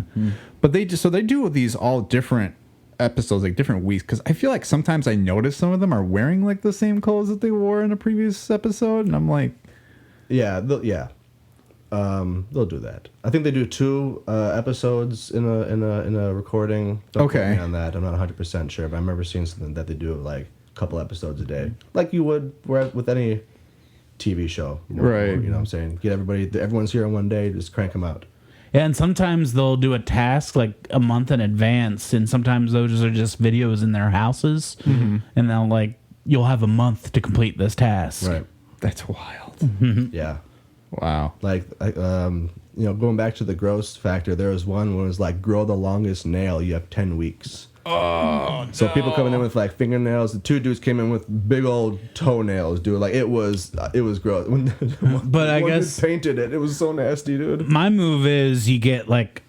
But they do these all different episodes, like different weeks, because I feel like sometimes I notice some of them are wearing, like, the same clothes that they wore in a previous episode, and I'm like, they'll do that. I think they do 2 episodes in a recording. Don't quote me on that. I'm not 100% sure, but I remember seeing something that they do like a couple episodes a day, like you would with any TV show. You know, right? You know what I'm saying? Get everyone's here on one day, just crank them out. Yeah, and sometimes they'll do a task like a month in advance, and sometimes those are just videos in their houses, and you'll have a month to complete this task. Right. That's wild. Yeah. Wow. Like, going back to the gross factor, there was one where it was like, grow the longest nail, you have 10 weeks. Oh, so people coming in with like fingernails. The 2 dudes came in with big old toenails, dude. Like it was gross. But I guess dude painted it. It was so nasty, dude. My move is you get like,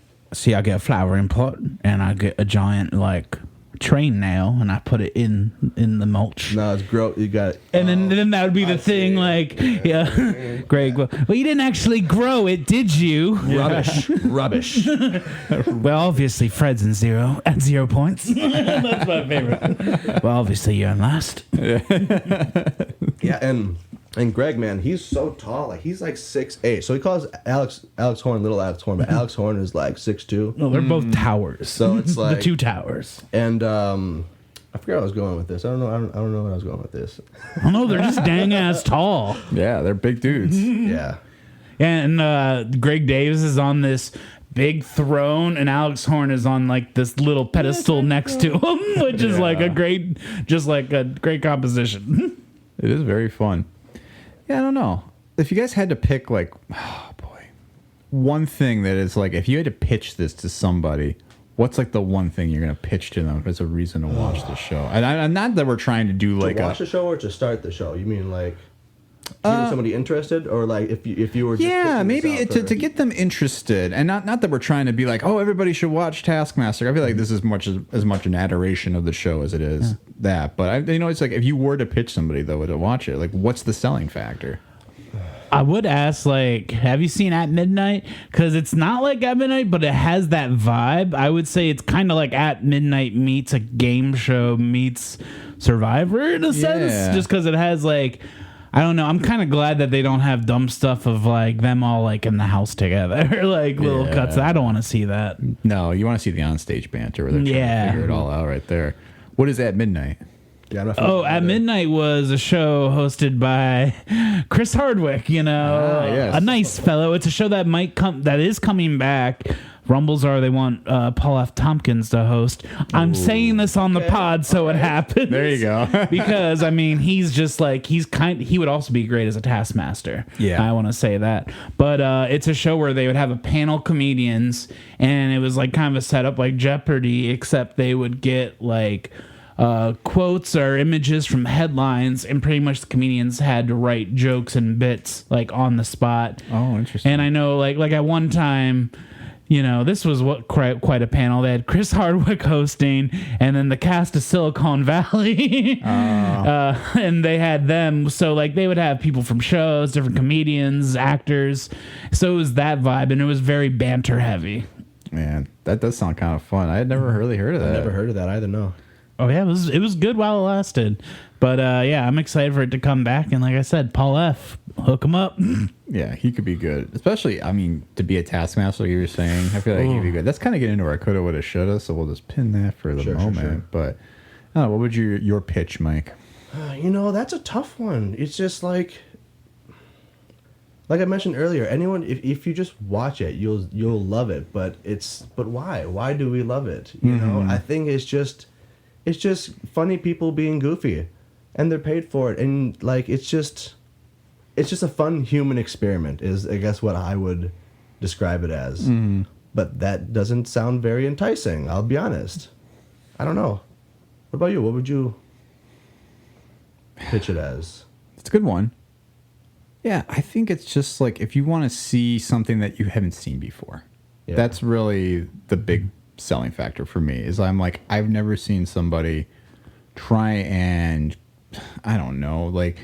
I get a flowering pot and I get a giant like train nail and I put it in the mulch. No, it's gross. You got it. And then that would be the thing, like, Greg, well, you didn't actually grow it, did you? Rubbish. Well, obviously, Fred's at 0 points. That's my favorite. Well, obviously, you're in last. Yeah, and Greg, man, he's so tall. Like, he's like 6'8". So he calls Alex Horne little Alex Horne, but Alex Horne is like 6'2". No, they're both towers. So it's like the 2 towers. And I forgot where I was going with this. I don't know where I was going with this. I don't know. They're just dang ass tall. Yeah, they're big dudes. Yeah. And Greg Davies is on this big throne, and Alex Horne is on like this little pedestal next to him, which is like a great composition. It is very fun. Yeah, I don't know. If you guys had to pick, like, one thing that is like, if you had to pitch this to somebody, what's like the one thing you're going to pitch to them as a reason to watch the show? And not that we're trying to do like to watch the show or to start the show. You mean like getting somebody interested, or like if you were just maybe to get them interested, and not that we're trying to be like, oh, everybody should watch Taskmaster. I feel like this is as much an adoration of the show as it is that. But it's like if you were to pitch somebody though to watch it, like what's the selling factor? I would ask, like, have you seen At Midnight? Because it's not like At Midnight, but it has that vibe. I would say it's kind of like At Midnight meets a game show meets Survivor in a sense, just because it has like. I don't know. I'm kind of glad that they don't have dumb stuff of like them all like in the house together, like little cuts. I don't want to see that. No, you want to see the onstage banter where they're trying to figure it all out right there. What is At Midnight? At Midnight was a show hosted by Chris Hardwick. A nice fellow. It's a show that that is coming back. Rumbles are they want Paul F. Tompkins to host. I'm saying this on the pod so it happens. There you go. Because I mean, he's just like he would also be great as a Taskmaster. Yeah, I want to say that. But it's a show where they would have a panel comedians, and it was like kind of a setup like Jeopardy, except they would get like quotes or images from headlines, and pretty much the comedians had to write jokes and bits like on the spot. Oh, interesting. And I know like at one time. This was quite a panel. They had Chris Hardwick hosting, and then the cast of Silicon Valley, and they had them. So like they would have people from shows, different comedians, actors. So it was that vibe, and it was very banter heavy. Man, that does sound kind of fun. I had never really heard of that. I never heard of that either. No. Oh yeah, it was good while it lasted. But I'm excited for it to come back. And like I said, Paul F., hook him up. Yeah, he could be good. Especially, I mean, to be a Taskmaster, like you were saying, I feel like he'd be good. That's kind of getting into our coulda, woulda, shoulda, so we'll just pin that for the moment. Sure. But what would your pitch, Mike? That's a tough one. It's just like I mentioned earlier, anyone, if you just watch it, you'll love it. But why? Why do we love it? I think it's just funny people being goofy. And they're paid for it, and like it's just a fun human experiment is I guess what I would describe it as. But that doesn't sound very enticing, I'll be honest. I don't know. What about you? What would you pitch it as? It's a good one. Yeah, I think it's just like if you want to see something that you haven't seen before. Yeah. That's really the big selling factor for me is I'm like I've never seen somebody try and I don't know, like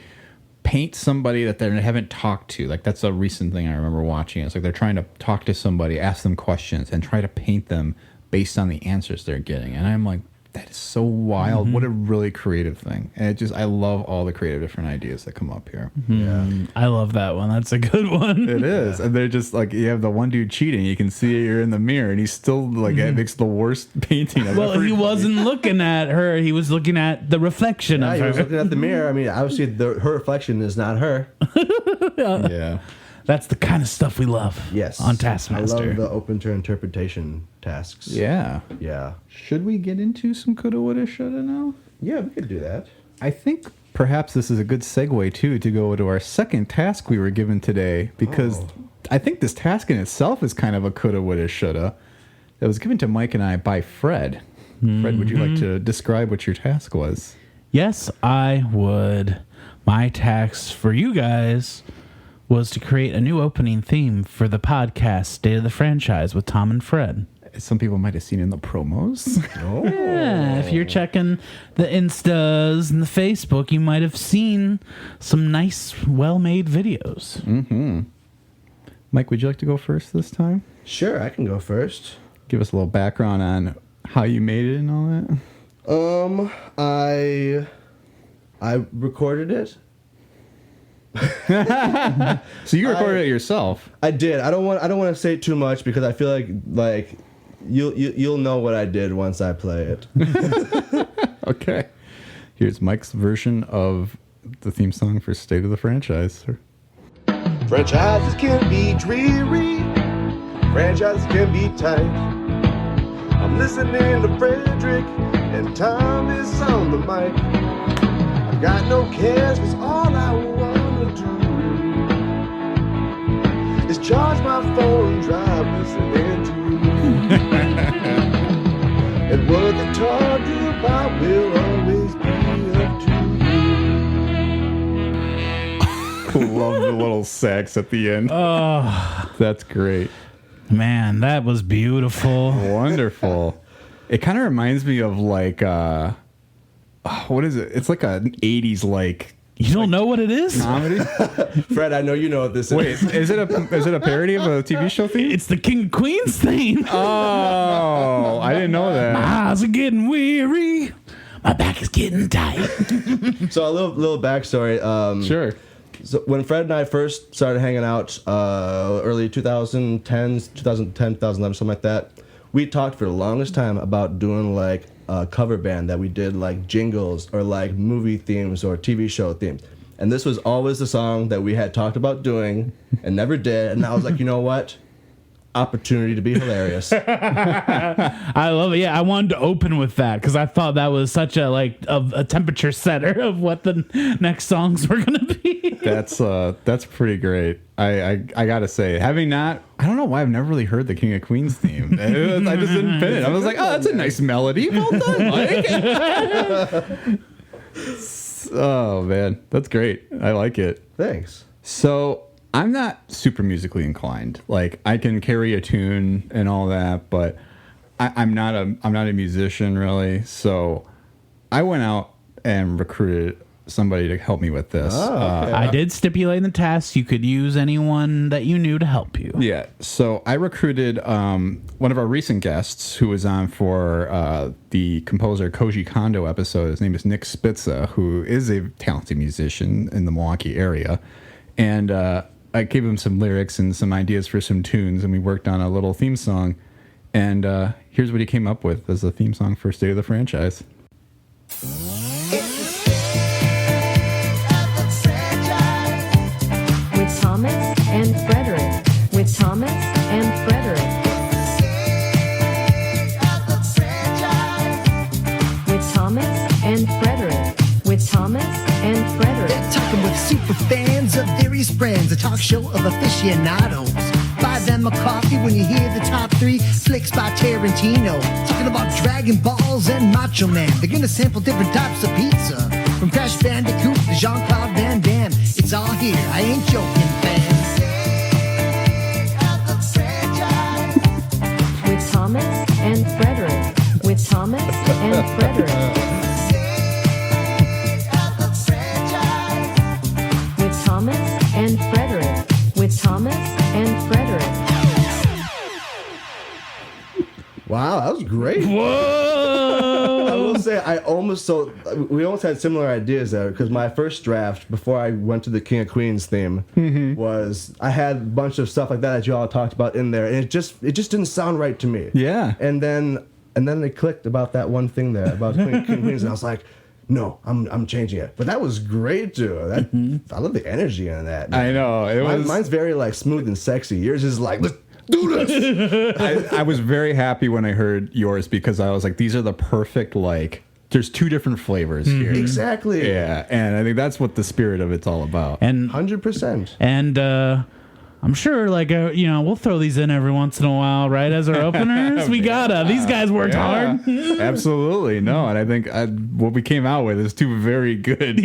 paint somebody that they haven't talked to. Like that's a recent thing I remember watching. It's like they're trying to talk to somebody, ask them questions, and try to paint them based on the answers they're getting. And I'm like, that is so wild. What a really creative thing. And I love all the creative different ideas that come up here. Yeah. I love that one. That's a good one. It is. And they're just like, you have the one dude cheating. You can see you're in the mirror and he's still like, it makes the worst painting of Well, he wasn't looking at her. He was looking at the reflection of her. He was looking at the mirror. I mean, obviously her reflection is not her. Yeah. That's the kind of stuff we love. Yes. On Taskmaster. I love the open to interpretation tasks. Yeah. Yeah. Should we get into some coulda, woulda, shoulda now? Yeah, we could do that. I think perhaps this is a good segue, too, to go to our second task we were given today, because I think this task in itself is kind of a coulda, woulda, shoulda. That was given to Mike and I by Fred. Fred, would you like to describe what your task was? Yes, I would. My task for you guys was to create a new opening theme for the podcast State of the Franchise with Tom and Fred. Some people might have seen in the promos. Oh. Yeah, if you're checking the Instas and the Facebook, you might have seen some nice, well-made videos. Mm-hmm. Mike, would you like to go first this time? Sure, I can go first. Give us a little background on how you made it and all that. I recorded it. So you recorded it yourself? I did. I don't want to say too much because I feel like you'll know what I did once I play it. Okay. Here's Mike's version of the theme song for State of the Franchise. Franchises can be dreary. Franchises can be tight. I'm listening to Frederick and Tom is on the mic. I've got no cares because all I want is charge my phone, drive, listening to you. And what they talk about will always be up to you. love the little sax at the end. Oh, That's great. man, that was beautiful. Wonderful. It kind of reminds me of like, what is it? It's like an 80s like You don't know what it is? comedy. Fred, I know you know what this Wait, is. is it a parody of a TV show theme? It's the King of Queens theme. Oh, I didn't know My that. eyes are getting weary. My back is getting tight. So a little backstory. Sure. So when Fred and I first started hanging out, early 2010s, 2011, something like that, we talked for the longest time about doing like a cover band that we did like jingles or like movie themes or TV show themes. And this was always the song that we had talked about doing and never did. And I was like, you know what? Opportunity to be hilarious. I love it. Yeah, I wanted to open with that because I thought that was such a temperature setter of what the next songs were gonna be. That's pretty great. I gotta say, I don't know why I've never really heard the King of Queens theme. I just didn't fit it. I was like, oh, that's a nice melody. Well done, Mike. Oh man, that's great. I like it. Thanks. So I'm not super musically inclined. Like I can carry a tune and all that, but I'm not a musician really. So I went out and recruited somebody to help me with this. Okay. I did stipulate in the task you could use anyone that you knew to help you. Yeah. So I recruited one of our recent guests who was on for the composer Koji Kondo episode. His name is Nick Spitza, who is a talented musician in the Milwaukee area. And I gave him some lyrics and some ideas for some tunes, and we worked on a little theme song. And here's what he came up with as a theme song for State of the Franchise. With Thomas and Frederick. With Thomas and Frederick. With Thomas and Frederick. With Thomas and Frederick. Talking with super fans of various brands, a talk show of aficionados. Buy them a coffee when you hear the top 3 flicks by Tarantino. Talking about Dragon Balls and Macho Man. They're gonna sample different types of pizza, from Crash Bandicoot to Jean-Claude Van Damme. It's all here, I ain't joking, fans. With Thomas and Frederick. With Thomas and Frederick. With Thomas and Frederick. With Thomas and Frederick. Wow, that was great. Whoa! I will say, we almost had similar ideas there because my first draft before I went to the King of Queens theme was I had a bunch of stuff like that you all talked about in there, and it just didn't sound right to me. Yeah. And then they clicked about that one thing there about King of Queens, and I was like, no, I'm changing it. But that was great too. I love the energy in that. I know. Mine's very like smooth and sexy. Yours is like, let's do this. I was very happy when I heard yours because I was like, these are the perfect, like, there's 2 different flavors here. Exactly. Yeah, and I think that's what the spirit of it's all about. And 100%. And I'm sure, we'll throw these in every once in a while, right? As our openers, we gotta. These guys worked hard. Absolutely, no. And I think what we came out with is 2 very good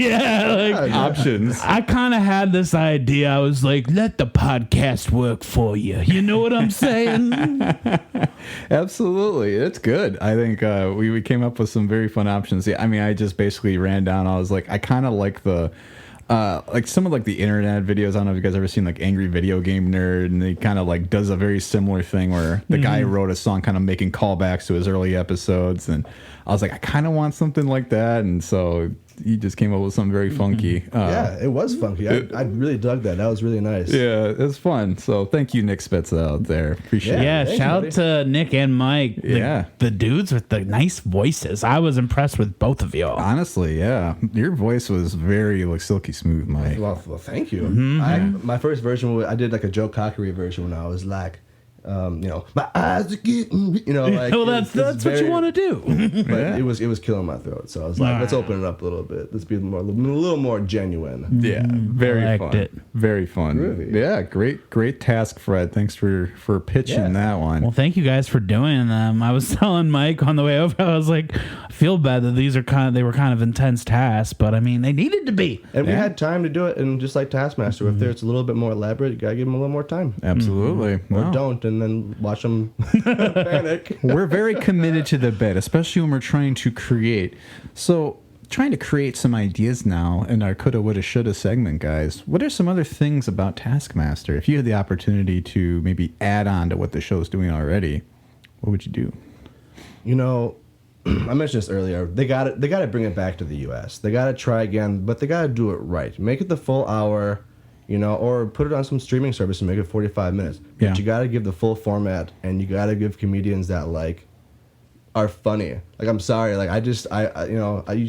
options. I kind of had this idea. I was like, let the podcast work for you. You know what I'm saying? Absolutely, it's good. I think we came up with some very fun options. Yeah, I mean, I just basically ran down. I was like, I kind of like the. Like some of like the internet videos. I don't know if you guys ever seen like Angry Video Game Nerd, and he kind of like does a very similar thing where the guy wrote a song kind of making callbacks to his early episodes, and I was like, I kind of want something like that, and so he just came up with something very funky. Yeah, it was funky. I really dug that. That was really nice. Yeah, it was fun. So thank you, Nick Spitza out there. Appreciate it. Yeah, thank shout you, out to Nick and Mike. The dudes with the nice voices. I was impressed with both of y'all. Honestly, yeah, your voice was very like silky smooth, Mike. Well, thank you. My first version, I did like a Joe Cocker version when I was like, my eyes are getting, like. Well, that's what you want to do. But it was killing my throat, so I was like, let's open it up a little bit. Let's be a little more genuine. Yeah, very fun. It. Very fun. Really? Yeah, great task, Fred. Thanks for pitching that one. Well, thank you guys for doing them. I was telling Mike on the way over, I was like, I feel bad that these are they were kind of intense tasks, but I mean, they needed to be. And we had time to do it, and just like Taskmaster, if there's a little bit more elaborate, you gotta give them a little more time. Absolutely. Or don't, and then watch them panic. We're very committed to the bit, especially when we're trying to create. So, trying to create some ideas now in our coulda, woulda, shoulda segment, guys. What are some other things about Taskmaster? If you had the opportunity to maybe add on to what the show's doing already, what would you do? I mentioned this earlier. They got to bring it back to the U.S. They got to try again, but they got to do it right. Make it the full hour, or put it on some streaming service and make it 45 minutes. Yeah. But you got to give the full format, and you got to give comedians that are funny. Like, I'm sorry, like you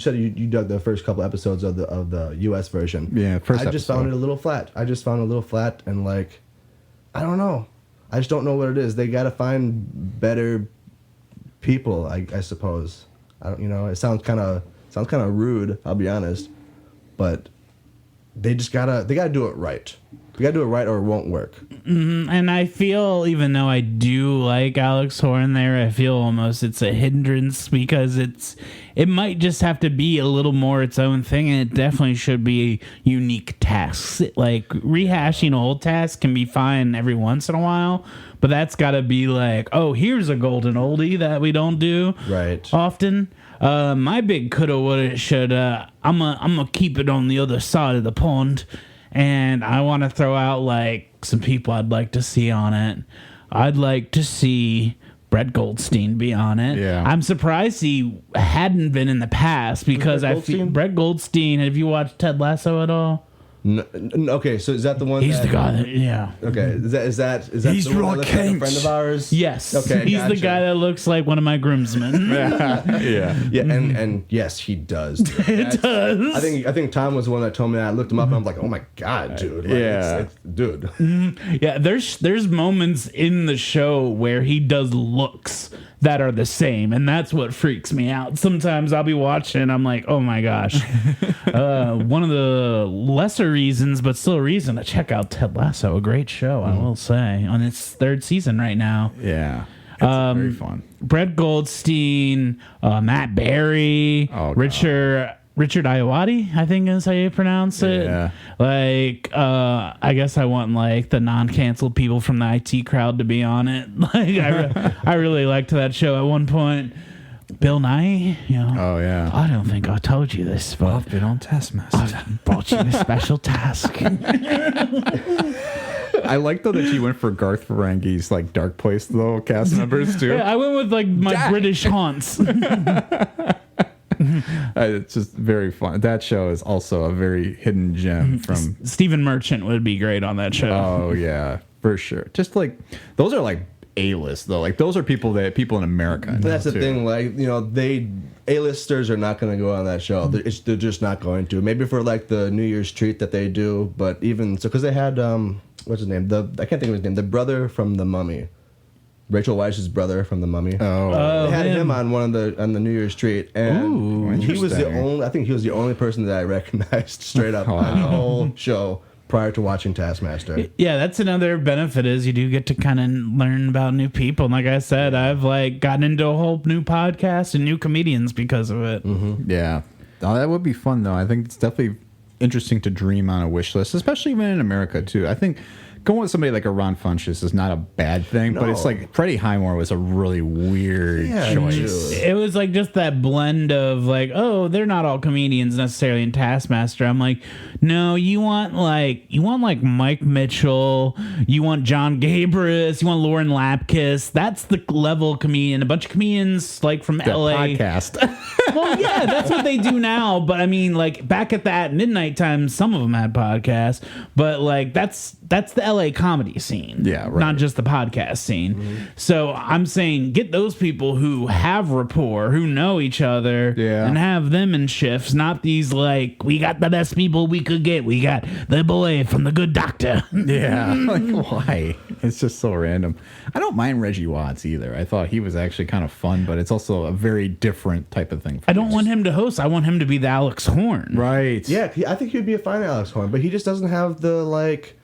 said you dug the first couple episodes of the U.S. version. Yeah, I just found it a little flat. And I don't know. I just don't know what it is. They got to find better people, I suppose. I don't, it sounds kind of rude, I'll be honest, but they gotta do it right. We gotta do it right, or it won't work. And I feel, even though I do like Alex Horne there, I feel almost it's a hindrance, because it might just have to be a little more its own thing, and it definitely should be unique tasks. Like, rehashing a whole task can be fine every once in a while, but that's got to be like, oh, here's a golden oldie that we don't do often. My big coulda, woulda, shoulda, I'm gonna keep it on the other side of the pond, and I want to throw out like some people I'd like to see on it. I'd like to see Brett Goldstein be on it. Yeah. I'm surprised he hadn't been in the past, because I feel Brett Goldstein. Have you watched Ted Lasso at all? No, okay, so is that the one? He's the guy that, yeah. Okay, is that He's the one Roy that looks like a Kent. friend of ours? Yes. Okay, He's gotcha. the guy that looks like one of my groomsmen. Yeah. And yes, he does. It does. I think Tom was the one that told me that. I looked him up and I'm like, oh my god, dude. Like, Yeah. dude. Yeah, there's moments in the show where he does looks that are the same, and that's what freaks me out. Sometimes I'll be watching and I'm like, oh my gosh. One of the lesser reasons, but still a reason to check out Ted Lasso, a great show, I will say, on its third season right now. Yeah. It's very fun. Brett Goldstein, Matt Berry, Oh, God. Richard Iowati, I think is how you pronounce it. Yeah. Like, I guess I want like the non-canceled people from the IT crowd to be on it. Like, I really liked that show at one point. Bill Nye, Oh, yeah. I don't think I told you this, but I've been on Taskmaster. I've brought you a special task. I like, though, that you went for Garth Marenghi's, like, Dark Place, though, cast members, too. Yeah, I went with like my British haunts. It's just very fun. That show is also a very hidden gem from... Stephen Merchant would be great on that show. Oh, yeah, for sure. Just, like, those are, like, A-list, though. Like, those are people in America know, That's the too. thing, like, A-listers are not going to go on that show. They're just not going to. Maybe for like the New Year's treat that they do, but even so, because they had what's his name? I can't think of his name. The brother from The Mummy, Rachel Weisz's brother from The Mummy. Oh, They had him on on the New Year's treat, and he was the interesting. only. I think he was the only person that I recognized straight up on the whole show prior to watching Taskmaster. Yeah, that's another benefit, is you do get to kind of learn about new people. And like I said, I've like gotten into a whole new podcast and new comedians because of it. yeah. Oh, that would be fun, though. I think it's definitely interesting to dream on a wish list, especially even in America, too. I think going with somebody like a Ron Funches is not a bad thing, but it's like Freddie Highmore was a really weird choice. dude. It was like just that blend of like, oh, they're not all comedians necessarily in Taskmaster. I'm like, no, you want like Mike Mitchell, you want John Gabris, you want Lauren Lapkus. That's the level of comedian. A bunch of comedians like from The LA. podcast. Well, yeah, that's what they do now. But I mean, like back at that midnight time, some of them had podcasts. But like that's the LA comedy scene, Yeah, right. not just the podcast scene. So I'm saying get those people who have rapport, who know each other, Yeah. and have them in shifts. Not these like we got the best people we could get. We got the boy from The Good Doctor. Yeah. Like, why? It's just so random. I don't mind Reggie Watts either. I thought he was actually kind of fun, but it's also a very different type of thing. I don't want him to host. I want him to be the Alex Horne. Right. Yeah, I think he'd be a fine Alex Horne, but he just doesn't have the like.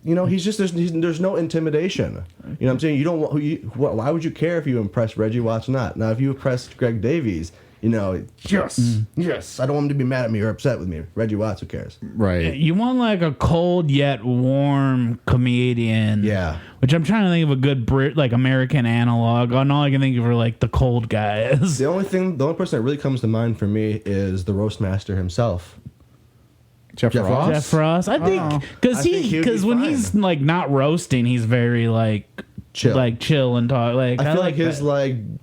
He's just there's no intimidation. You know what I'm saying? You don't want why would you care if you impress Reggie Watts or not? Now if you impress Greg Davies, yes, I don't want him to be mad at me or upset with me. Reggie Watts, who cares? Right. You want like a cold yet warm comedian. Yeah. Which I'm trying to think of a good American analog. And all I can think of are like the cold guys. The only person that really comes to mind for me is the Roastmaster himself. Jeff Ross? Jeff Ross. I think because when he's like not roasting, he's very like chill and talk. Like I feel like his that.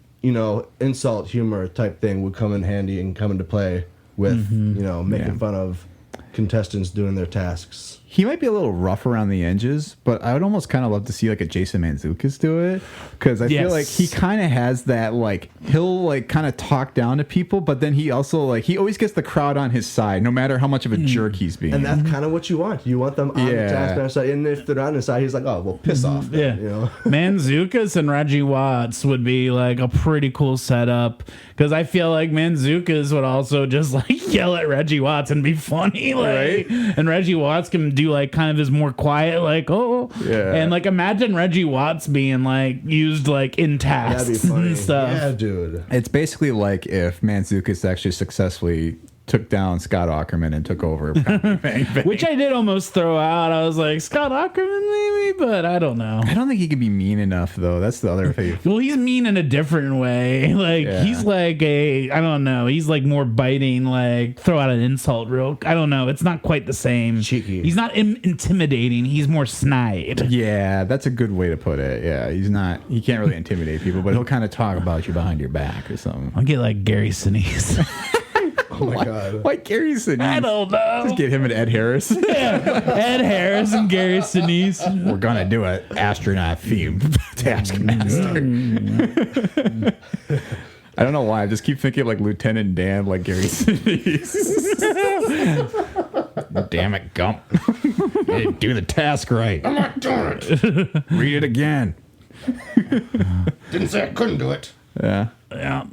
insult humor type thing would come in handy and come into play with making fun of contestants doing their tasks. He might be a little rough around the edges, but I would almost kind of love to see like a Jason Mantzoukas do it, because I feel like he kind of has that, like, he'll like kind of talk down to people, but then he also like he always gets the crowd on his side, no matter how much of a jerk he's being. And that's kind of what you want. You want them on the Taskmaster side, and if they're on his side, he's like, oh well, piss off. Then, Mantzoukas and Reggie Watts would be like a pretty cool setup, because I feel like Mantzoukas would also just like yell at Reggie Watts and be funny, like, and Reggie Watts can do like kind of his more quiet, like, and like imagine Reggie Watts being like used like in tasks. That'd be funny. And stuff. Yeah, dude. It's basically like if Mantzoukas actually successfully took down Scott Aukerman and took over. Bang, bang. Which I did almost throw out. I was like, Scott Aukerman maybe, but I don't know. I don't think he could be mean enough, though. That's the other thing. Well, he's mean in a different way. Like, he's like I don't know. He's like more biting, like throw out an insult I don't know. It's not quite the same. Cheeky. He's not intimidating. He's more snide. Yeah, that's a good way to put it. Yeah, he can't really intimidate people, but he'll kind of talk about you behind your back or something. I'll get like Gary Sinise. Oh my God. Why Gary Sinise? I don't know. Just get him and Ed Harris. Ed Harris and Gary Sinise. We're gonna do an astronaut themed Taskmaster. I don't know why. I just keep thinking like Lieutenant Dan, like Gary Sinise. Damn it, Gump! You didn't do the task right. I'm not doing it. Read it again. Didn't say I couldn't do it. Yeah. Yeah.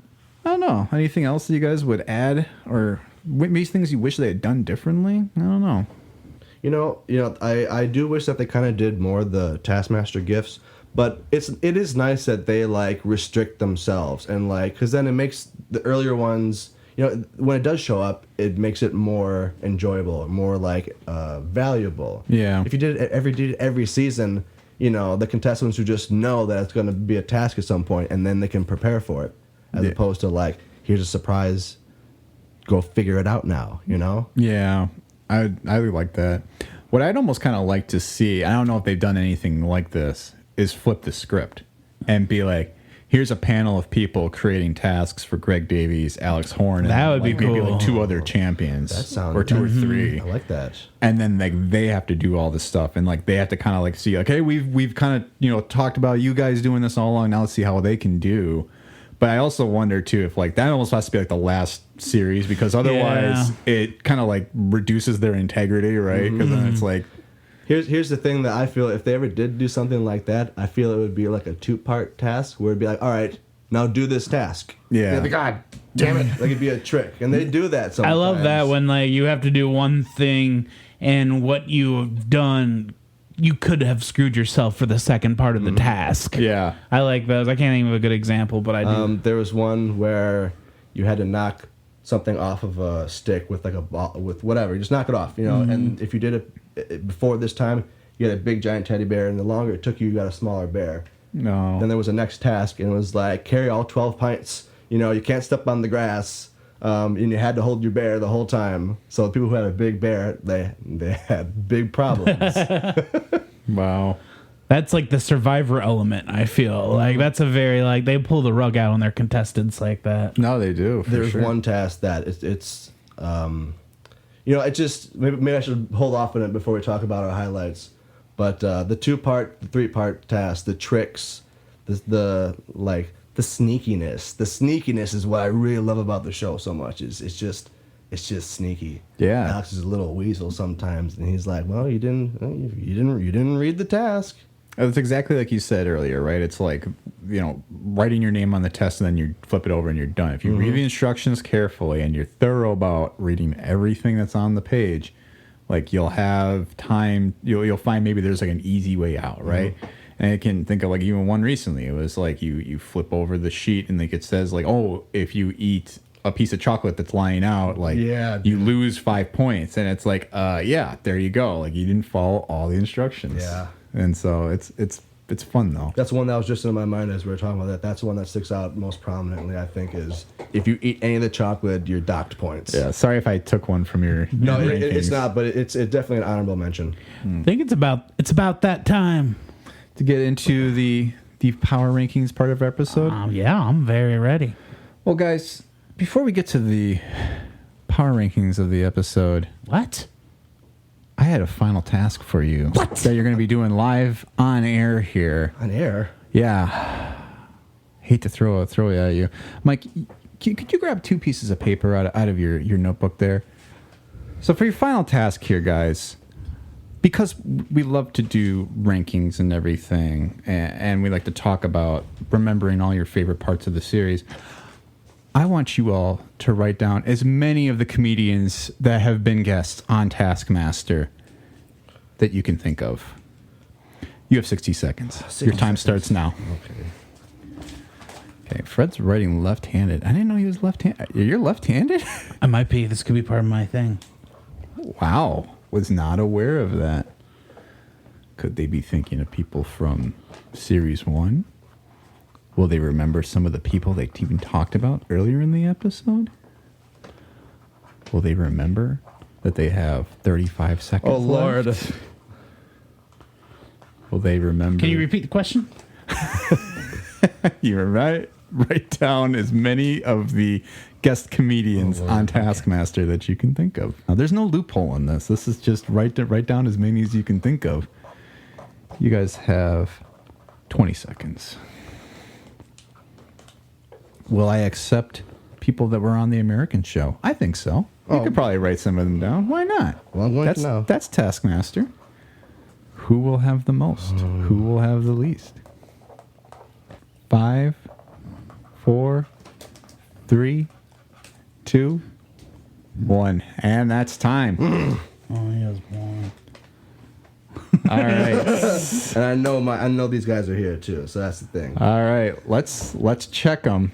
I don't know. Anything else you guys would add, or maybe things you wish they had done differently? I don't know. I do wish that they kind of did more of the Taskmaster gifts, but it is nice that they like restrict themselves and like, because then it makes the earlier ones, when it does show up, it makes it more enjoyable, more like valuable. Yeah. If you did it every season, the contestants who just know that it's going to be a task at some point, and then they can prepare for it. As opposed to like, here's a surprise, go figure it out now, Yeah, I would like that. What I'd almost kind of like to see, I don't know if they've done anything like this, is flip the script and be like, here's a panel of people creating tasks for Greg Davies, Alex Horne, and that would be maybe cool. like 2 other champions, That sounds or 2 or 3. I like that. And then like they have to do all this stuff, and like they have to kind of like see, like, hey, we've kind of talked about you guys doing this all along. Now let's see how they can do. But I also wonder too if like that almost has to be like the last series, because otherwise it kind of like reduces their integrity, right? Because then it's like, here's the thing that I feel, if they ever did do something like that, I feel it would be like a 2-part task where it'd be like, all right, now do this task. Yeah. God damn it. Like it'd be a trick, and they do that sometimes. I love that when like you have to do one thing and what you've done, you could have screwed yourself for the second part of the task. yeah, I like those. I can't think of a good example, but I do. There was one where you had to knock something off of a stick with like a ball, with whatever. You just knock it off, And if you did it before this time, you had a big giant teddy bear, and the longer it took you, you got a smaller bear. no. Then there was a next task, and it was like carry all 12 pints. You can't step on the grass. And you had to hold your bear the whole time. So the people who had a big bear, they had big problems. Wow. That's like the survivor element, I feel. Like that's a very like they pull the rug out on their contestants like that. No, they do. For There's sure. one task that it's it just maybe I should hold off on it before we talk about our highlights. But the 2-part, the 3-part task, the tricks, the sneakiness is what I really love about the show so much. It's just sneaky. Yeah. Alex is a little weasel sometimes, and he's like, "Well, you didn't read the task." It's exactly like you said earlier, right? It's like, writing your name on the test and then you flip it over and you're done. If you read the instructions carefully and you're thorough about reading everything that's on the page, like you'll have time, you'll find maybe there's like an easy way out, right? And I can think of like even one recently. It was like you flip over the sheet and like it says like, oh, if you eat a piece of chocolate that's lying out, like you lose 5 points. And it's like, there you go. Like you didn't follow all the instructions. Yeah. And so it's fun though. That's one that was just in my mind as we were talking about that. That's the one that sticks out most prominently, I think, is if you eat any of the chocolate, you're docked points. Yeah. Sorry if I took one from your. No, your it's rankings. not, but it's definitely an honorable mention. I think it's about that time To get into the power rankings part of our episode. Yeah, I'm very ready. Well, guys, before we get to the power rankings of the episode, What? I had a final task for you. What? That you're going to be doing live on air here. On air? Yeah. Hate to throw it at you. Mike, could you grab 2 pieces of paper out of your notebook there? So for your final task here, guys, because we love to do rankings and everything, and we like to talk about remembering all your favorite parts of the series, I want you all to write down as many of the comedians that have been guests on Taskmaster that you can think of. You have 60 seconds. Your time starts now. Okay, Fred's writing left-handed. I didn't know he was left-handed. You're left-handed? I might be. This could be part of my thing. Wow. Was not aware of that. Could they be thinking of people from Series 1? Will they remember some of the people they even talked about earlier in the episode? Will they remember that they have 35 seconds Oh, Lord. left? Will they remember? Can you repeat the question? You're right. Write down as many of the guest comedians on Taskmaster that you can think of. Now, there's no loophole in this. This is just write down as many as you can think of. You guys have 20 seconds. Will I accept people that were on the American show? I think so. You could probably write some of them down. Why not? Well, I'm going to know. That's Taskmaster. Who will have the most? Who will have the least? 5, 4, 3, 2, 1. And that's time. Oh, he has one. All right. And I know these guys are here too, so that's the thing. All right. Let's check them.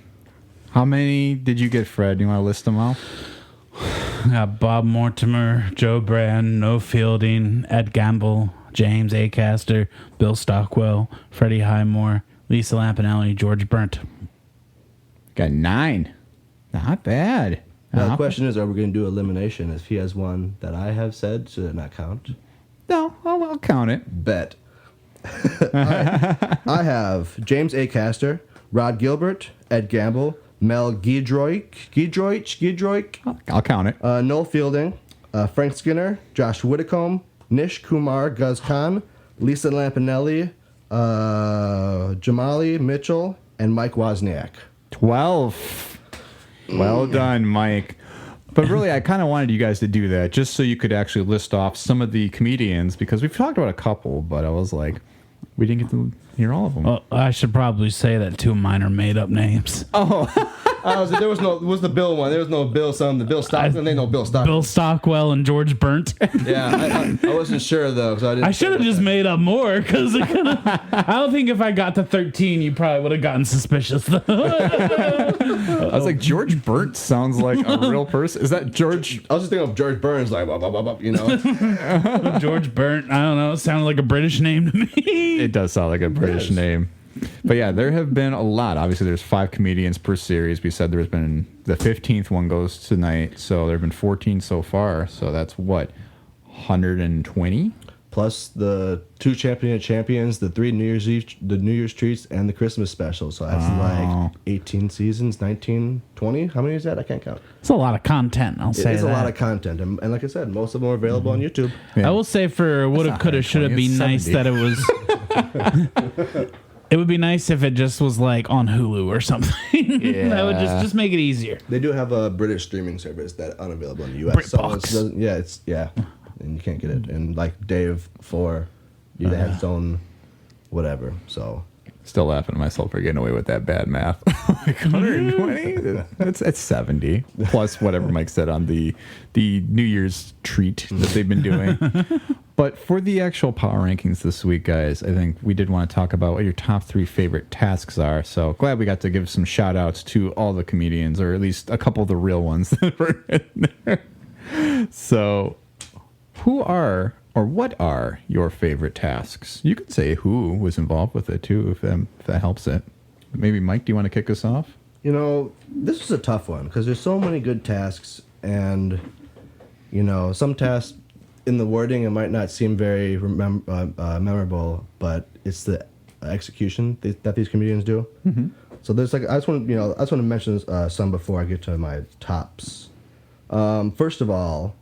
How many did you get, Fred? You want to list them all? I got Bob Mortimer, Joe Brand, No Fielding, Ed Gamble, James Acaster, Bill Stockwell, Freddie Highmore, Lisa Lampanelli, George Burnt. Got 9. Not bad. Now, the question is, are we going to do elimination? If he has one that I have said, should it not count? No, I'll count it. Bet. I have James Acaster, Rod Gilbert, Ed Gamble, Mel Giedroyc, I'll count it. Noel Fielding, Frank Skinner, Josh Whitcomb, Nish Kumar, Guz Khan, Lisa Lampanelli, Jamali Mitchell, and Mike Wozniak. 12. Well done, Mike. But really, I kind of wanted you guys to do that just so you could actually list off some of the comedians, because we've talked about a couple, but I was like, we didn't get to hear all of them. Well, I should probably say that 2 of mine are made-up names. There was the Bill one. There was no Bill, the Bill Stockton. They know Bill Stockton. Bill Stockwell and George Burnt. Yeah, I wasn't sure though, so I should have just made up more, because I don't think if I got to 13, you probably would have gotten suspicious. I was like, George Burnt sounds like a real person. Is that George? I was just thinking of George Burns, like, you know. George Burnt, I don't know. It sounded like a British name to me. It does sound like a British name. But yeah, there have been a lot. Obviously, there's 5 comedians per series. We said there's been the 15th one goes tonight, so there have been 14 so far. So that's what, 120? Plus the 2 champions, the 3 New Year's Eve, the New Year's treats, and the Christmas special. So that's like 18 seasons, 19, 20. How many is that? I can't count. It's a lot of content, I'll say It's that. a lot of content. And like I said, most of them are available on YouTube. Yeah. I will say for woulda, coulda, shoulda, be it's nice 70. that it was... It would be nice if it just was like on Hulu or something. That would just make it easier. They do have a British streaming service that unavailable in the U.S. BritBox. And you can't get it. And like Dave 4, they have his own whatever. So Still laughing at myself for getting away with that bad math. Like 120? That's 70 plus whatever Mike said on the New Year's treat that they've been doing. But for the actual power rankings this week, guys, I think we did want to talk about what your top 3 favorite tasks are. So glad we got to give some shout outs to all the comedians, or at least a couple of the real ones that were in there. So who are or what are your favorite tasks? You could say who was involved with it too, if that helps it. Maybe Mike, do you want to kick us off? You know, this was a tough one because there's so many good tasks, and you know, some tasks in the wording it might not seem very memorable, but it's the execution that these comedians do. Mm-hmm. So there's like I just want to mention some before I get to my tops. First of all,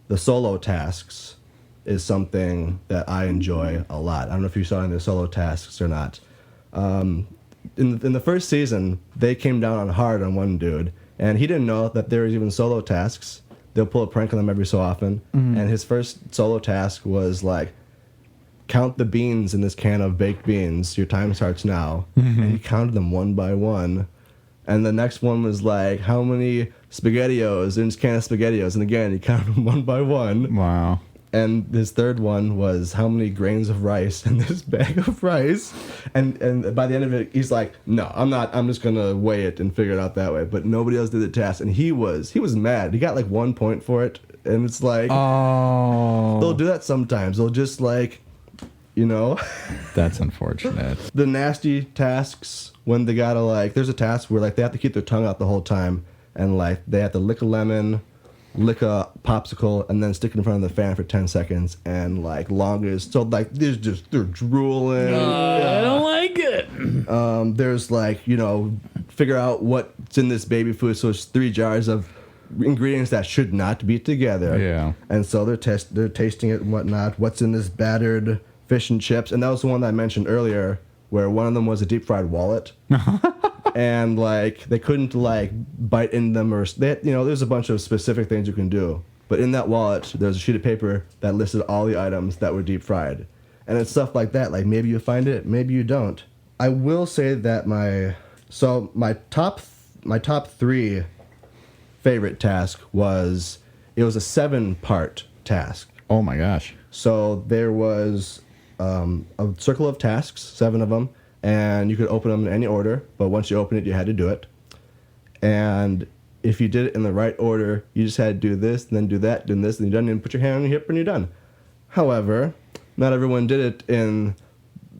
the solo tasks is something that I enjoy a lot. I don't know if you saw any of the solo tasks or not. In the first season, they came down hard on one dude, and he didn't know that there was even solo tasks. They'll pull a prank on them every so often, and his first solo task was like, count the beans in this can of baked beans. Your time starts now. And he counted them one by one. And the next one was like, how many SpaghettiOs in this can of SpaghettiOs? And again, he counted them one by one. Wow. And his third one was how many grains of rice in this bag of rice. And by the end of it, he's like, no, I'm not. I'm just going to weigh it and figure it out that way. But nobody else did the task. And he was mad. He got like 1 point for it. And it's like, they'll do that sometimes. They'll just like, you know. That's unfortunate. The nasty tasks when they got to like, there's a task where like they have to keep their tongue out the whole time. And like they have to lick a lemon, lick a popsicle, and then stick it in front of the fan for 10 seconds. And like longest, so like they're drooling. I don't like it. There's like, you know, figure out what's in this baby food. So it's 3 jars of ingredients that should not be together. Yeah. And so they're tasting it and whatnot. What's in this battered fish and chips? And that was the one that I mentioned earlier, where one of them was a deep fried wallet. And like they couldn't like bite in them, or there's a bunch of specific things you can do. But in that wallet, there's a sheet of paper that listed all the items that were deep fried, and it's stuff like that. Like maybe you find it, maybe you don't. I will say that my top 3 favorite task was a 7-part task. Oh my gosh! So there was a circle of tasks, 7 of them. And you could open them in any order, but once you open it, you had to do it. And if you did it in the right order, you just had to do this, and then do that, then this, and you're done, and put your hand on your hip, and you're done. However, not everyone did it in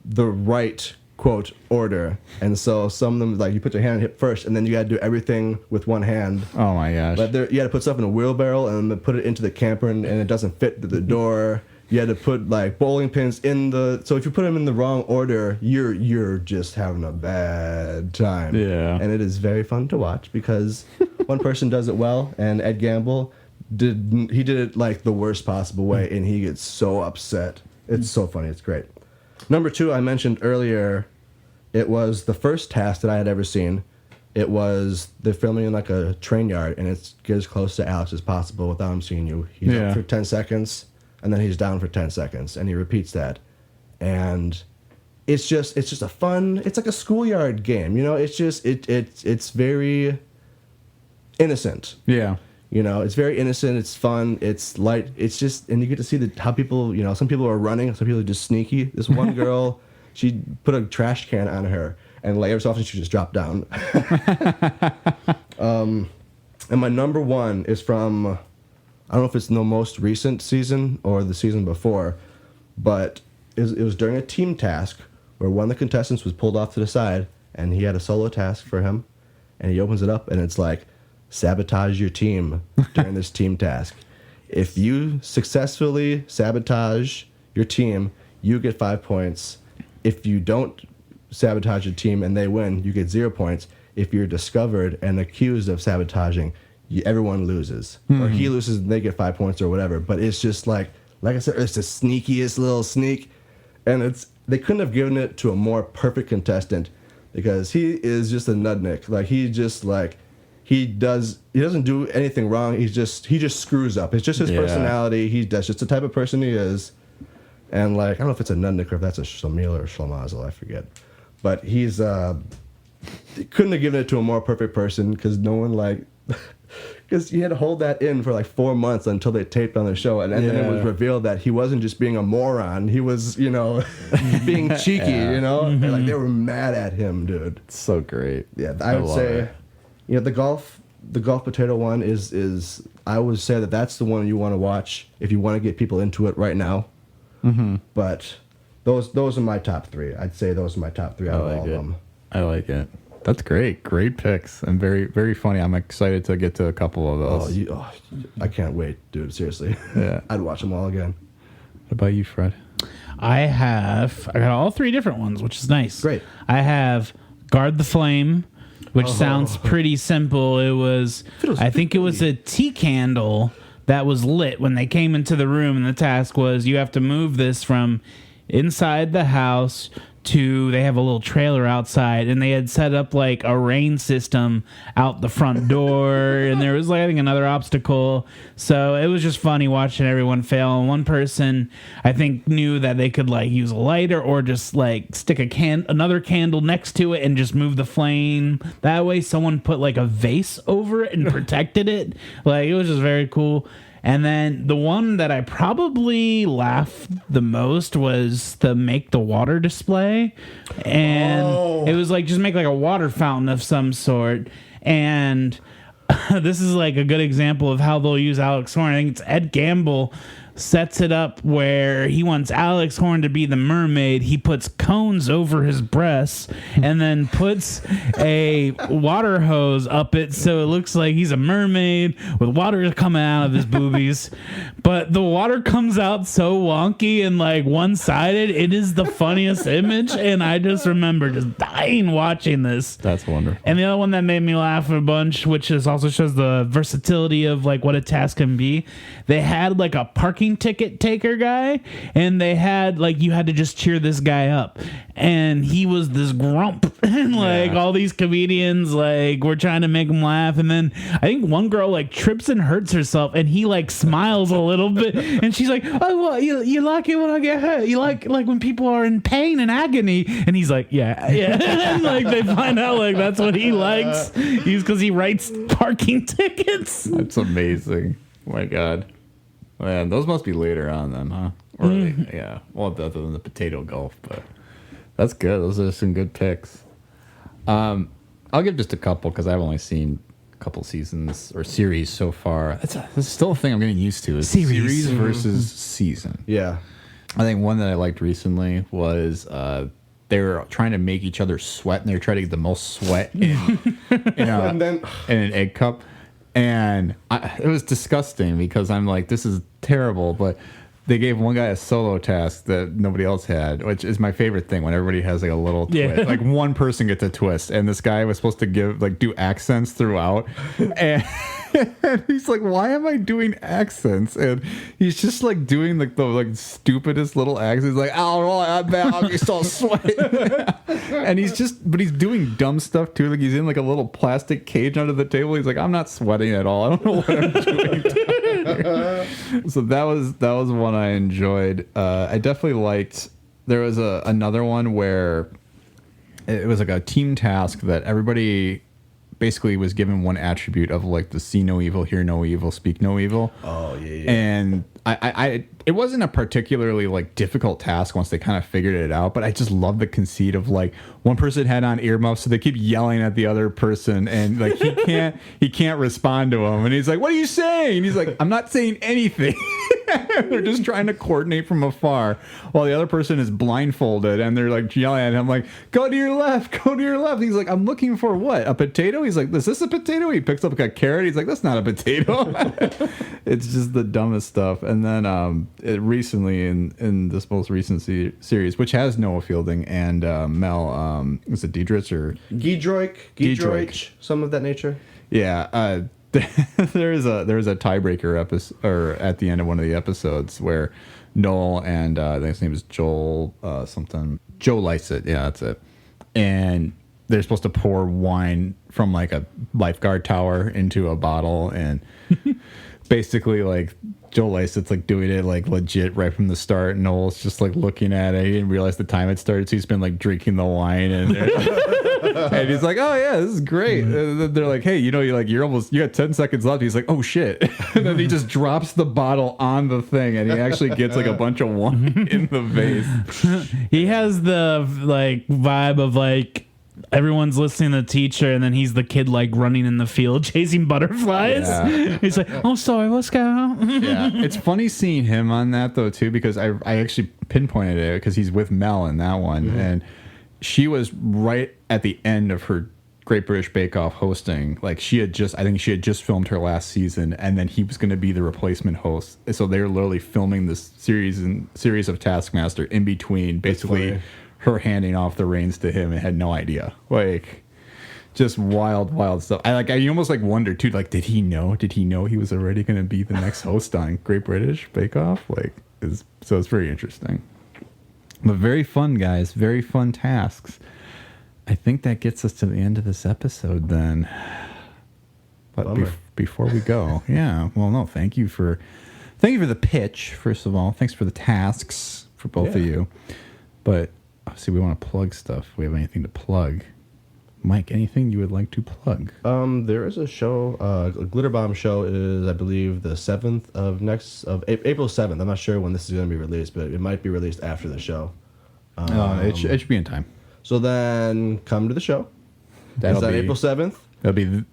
the right, quote, order. And so some of them, like, you put your hand on your hip first, and then you got to do everything with one hand. Oh, my gosh. But you had to put stuff in a wheelbarrow, and then put it into the camper, and it doesn't fit to the door. You had to put like bowling pins in so if you put them in the wrong order, you're just having a bad time. Yeah. And it is very fun to watch because one person does it well, and Ed Gamble did it like the worst possible way, and he gets so upset. It's so funny. It's great. Number 2, I mentioned earlier, it was the first task that I had ever seen. It was they're filming in like a train yard, and it's get as close to Alex as possible without him seeing you. He's up for 10 seconds. And then he's down for 10 seconds, and he repeats that. And it's just a fun, it's like a schoolyard game, you know? It's just, it's very innocent. Yeah. You know, it's very innocent, it's fun, it's light, it's just, and you get to see how people, you know, some people are running, some people are just sneaky. This one girl, she put a trash can on her, and like every so often she just dropped down. And my number 1 is from, I don't know if it's the most recent season or the season before, but it was during a team task where one of the contestants was pulled off to the side, and he had a solo task for him, and he opens it up, and it's like, sabotage your team during this team task. If you successfully sabotage your team, you get 5 points. If you don't sabotage your team and they win, you get 0 points. If you're discovered and accused of sabotaging, everyone loses. Or he loses and they get 5 points or whatever. But it's just like I said, it's the sneakiest little sneak. And they couldn't have given it to a more perfect contestant because he is just a nudnik. Like he doesn't do anything wrong. He just screws up. It's just his personality. That's just the type of person he is. And like, I don't know if it's a Nudnik or if that's a Schlemiel or Schlemazel, I forget. But he's couldn't have given it to a more perfect person, because no one because he had to hold that in for like 4 months until they taped on the show, and then it was revealed that he wasn't just being a moron, he was, being cheeky, and like they were mad at him, dude. It's so great. Yeah, I would say, the golf potato one is I would say that's the one you want to watch if you want to get people into it right now. Mm-hmm. But those are my top 3. I'd say those are my top 3 out of all of them. I like it. That's great. Great picks and very, very funny. I'm excited to get to a couple of those. I can't wait, dude. Seriously. Yeah. I'd watch them all again. What about you, Fred? I got all 3 different ones, which is nice. Great. I have Guard the Flame, which sounds pretty simple. I think it was a tea candle that was lit when they came into the room, and the task was you have to move this from inside the house to, they have a little trailer outside, and they had set up like a rain system out the front door, and there was like, I think, another obstacle. So it was just funny watching everyone fail. And one person, I think, knew that they could like use a lighter or just like stick another candle next to it and just move the flame that way. Someone put like a vase over it and protected it. Like, it was just very cool. And then the one that I probably laughed the most was the make the water display. And it was like, just make like a water fountain of some sort. And this is like a good example of how they'll use Alex Horne. I think it's Ed Gamble sets it up where he wants Alex Horne to be the mermaid. He puts cones over his breasts and then puts a water hose up it so it looks like he's a mermaid with water coming out of his boobies. But the water comes out so wonky and like one-sided. It is the funniest image, and I just remember just dying watching this. That's wonderful. And the other one that made me laugh a bunch, which also shows the versatility of like what a task can be, they had like a parking ticket taker guy, and they had like, you had to just cheer this guy up, and he was this grump, and like all these comedians like were trying to make him laugh, and then I think one girl like trips and hurts herself, and he like smiles a little bit, and she's like, oh, well, you like it when I get hurt, you like when people are in pain and agony, and he's like, yeah. And like they find out like that's what he likes, because he writes parking tickets. That's amazing. Oh my God. Man, those must be later on then, huh? Or yeah. Well, other than the potato golf, but that's good. Those are some good picks. I'll give just a couple because I've only seen a couple seasons or series so far. That's still a thing I'm getting used to. Is series versus season. Yeah. I think one that I liked recently was they were trying to make each other sweat, and they were trying to get the most sweat in in an egg cup. And it was disgusting because I'm like, this is terrible. But they gave one guy a solo task that nobody else had, which is my favorite thing when everybody has like a little twist. Like one person gets a twist, and this guy was supposed to do accents throughout. And he's like, why am I doing accents? And he's just like doing like the stupidest little accents. He's like, oh, I'm just all sweating. And he's doing dumb stuff too. Like he's in like a little plastic cage under the table. He's like, I'm not sweating at all. I don't know what I'm doing. So that was one I enjoyed. I definitely liked. There was another one where it was like a team task that everybody basically was given one attribute of like the see no evil, hear no evil, speak no evil. Oh yeah. And I it wasn't a particularly like difficult task once they kind of figured it out, but I just love the conceit of like one person had on earmuffs, so they keep yelling at the other person, and like he can't respond to him, and he's like, what are you saying? And he's like, I'm not saying anything. They're just trying to coordinate from afar while the other person is blindfolded, and they're like yelling at him like, go to your left, go to your left. He's like, I'm looking for what, a potato? He's like, is this a potato? He picks up like a carrot. He's like, that's not a potato. It's just the dumbest stuff. And then recently in this most recent series, which has Noah Fielding and Mel, is it Diedrich or Giedroyc, some of that nature? Yeah. There is a tiebreaker episode, or at the end of one of the episodes, where Noel and I think his name is Joel Joe Lycett, yeah, that's it, and they're supposed to pour wine from like a lifeguard tower into a bottle, and basically like Joe Lycett's like doing it like legit right from the start. Noel's just like looking at it. He didn't realize the time had started, so he's been like drinking the wine and and he's like, "Oh yeah, this is great." And they're like, "Hey, you got 10 seconds left." He's like, "Oh shit!" And then he just drops the bottle on the thing, and he actually gets like a bunch of wine in the vase. He has the like vibe of like everyone's listening to the teacher, and then he's the kid like running in the field chasing butterflies. Yeah. He's like, "Oh, sorry, let's go." Yeah, it's funny seeing him on that though too, because I actually pinpointed it because he's with Mel in that one, and she was right at the end of her Great British Bake Off hosting. Like I think she had just filmed her last season, and then he was going to be the replacement host. So they're literally filming this series of Taskmaster in between, basically her handing off the reins to him and had no idea. Like, just wild stuff. I almost like wondered too, like, did he know? Did he know he was already going to be the next host on Great British Bake Off? So it's very interesting. But very fun, guys. Very fun tasks. I think that gets us to the end of this episode then. But before we go, thank you for the pitch, first of all. Thanks for the tasks for both of you. But obviously we want to plug stuff. If we have anything to plug. Mike, anything you would like to plug? There is a show, a Glitter Bomb show is, I believe, the 7th of April 7th. I'm not sure when this is going to be released, but it might be released after the show. It should be in time. So then come to the show. Is that April 7th? That'll be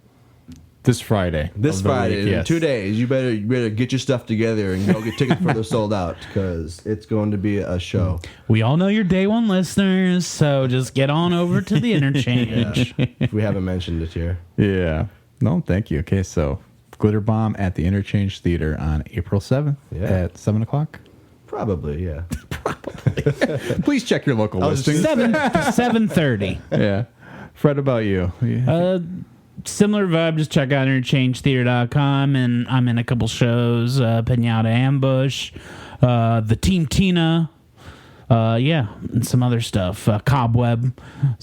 this Friday. In 2 days. You better get your stuff together and go get tickets before they're sold out, because it's going to be a show. We all know you're day one listeners, so just get on over to the interchange. If we haven't mentioned it here. Yeah. No, thank you. Okay, so Glitter Bomb at the Interchange Theater on April 7th at 7 o'clock. Probably, yeah. Please check your local listings. 7:30. Yeah. Fred, about you? Similar vibe. Just check out interchangetheater.com, and I'm in a couple shows. Pinata Ambush, the Team Tina, and some other stuff. Cobweb.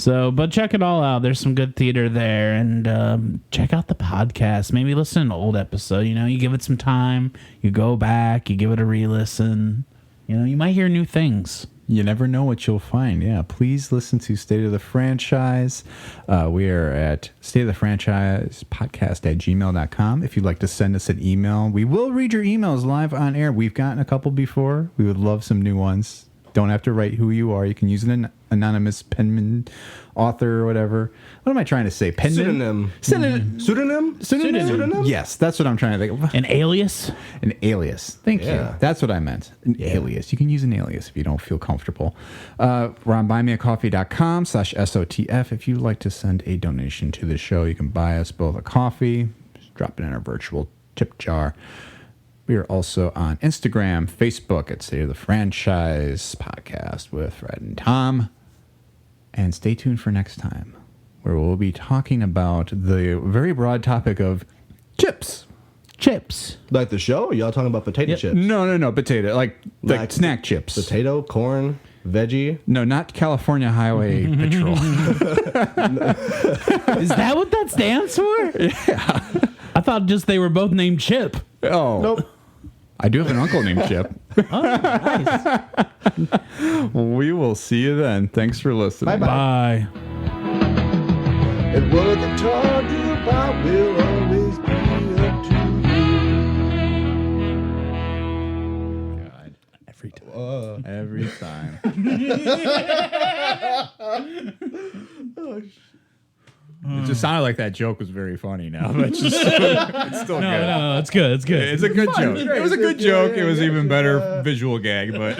But check it all out. There's some good theater there, and check out the podcast. Maybe listen to an old episode. You give it some time. You go back. You give it a re-listen. You might hear new things. You never know what you'll find. Yeah, please listen to State of the Franchise. We are at stateofthefranchisepodcast@gmail.com. If you'd like to send us an email, we will read your emails live on air. We've gotten a couple before. We would love some new ones. Don't have to write who you are. You can use an anonymous penman, author, or whatever. What am I trying to say? Penman? Pseudonym. Pseudonym? Yes, that's what I'm trying to think of. An alias? An alias. Thank you. That's what I meant. An alias. You can use an alias if you don't feel comfortable. We're on buymeacoffee.com/SOTF. If you'd like to send a donation to the show, you can buy us both a coffee. Just drop it in our virtual tip jar. We are also on Instagram, Facebook at State of the Franchise Podcast with Fred and Tom. And stay tuned for next time, where we'll be talking about the very broad topic of chips. Chips. Like the show? Or y'all talking about potato chips? No. Potato. Like snack chips. Potato, corn, veggie? No, not California Highway Patrol. Is that what that stands for? Yeah. I thought just they were both named Chip. Oh. Nope. I do have an uncle named Chip. Oh, nice. We will see you then. Thanks for listening. Bye. And what they taught you about will always be up to you. God. Every time. It just sounded like that joke was very funny now, but it's still good. No, it's good. It's good. It's a good joke. It was a good joke. It was even better visual gag, but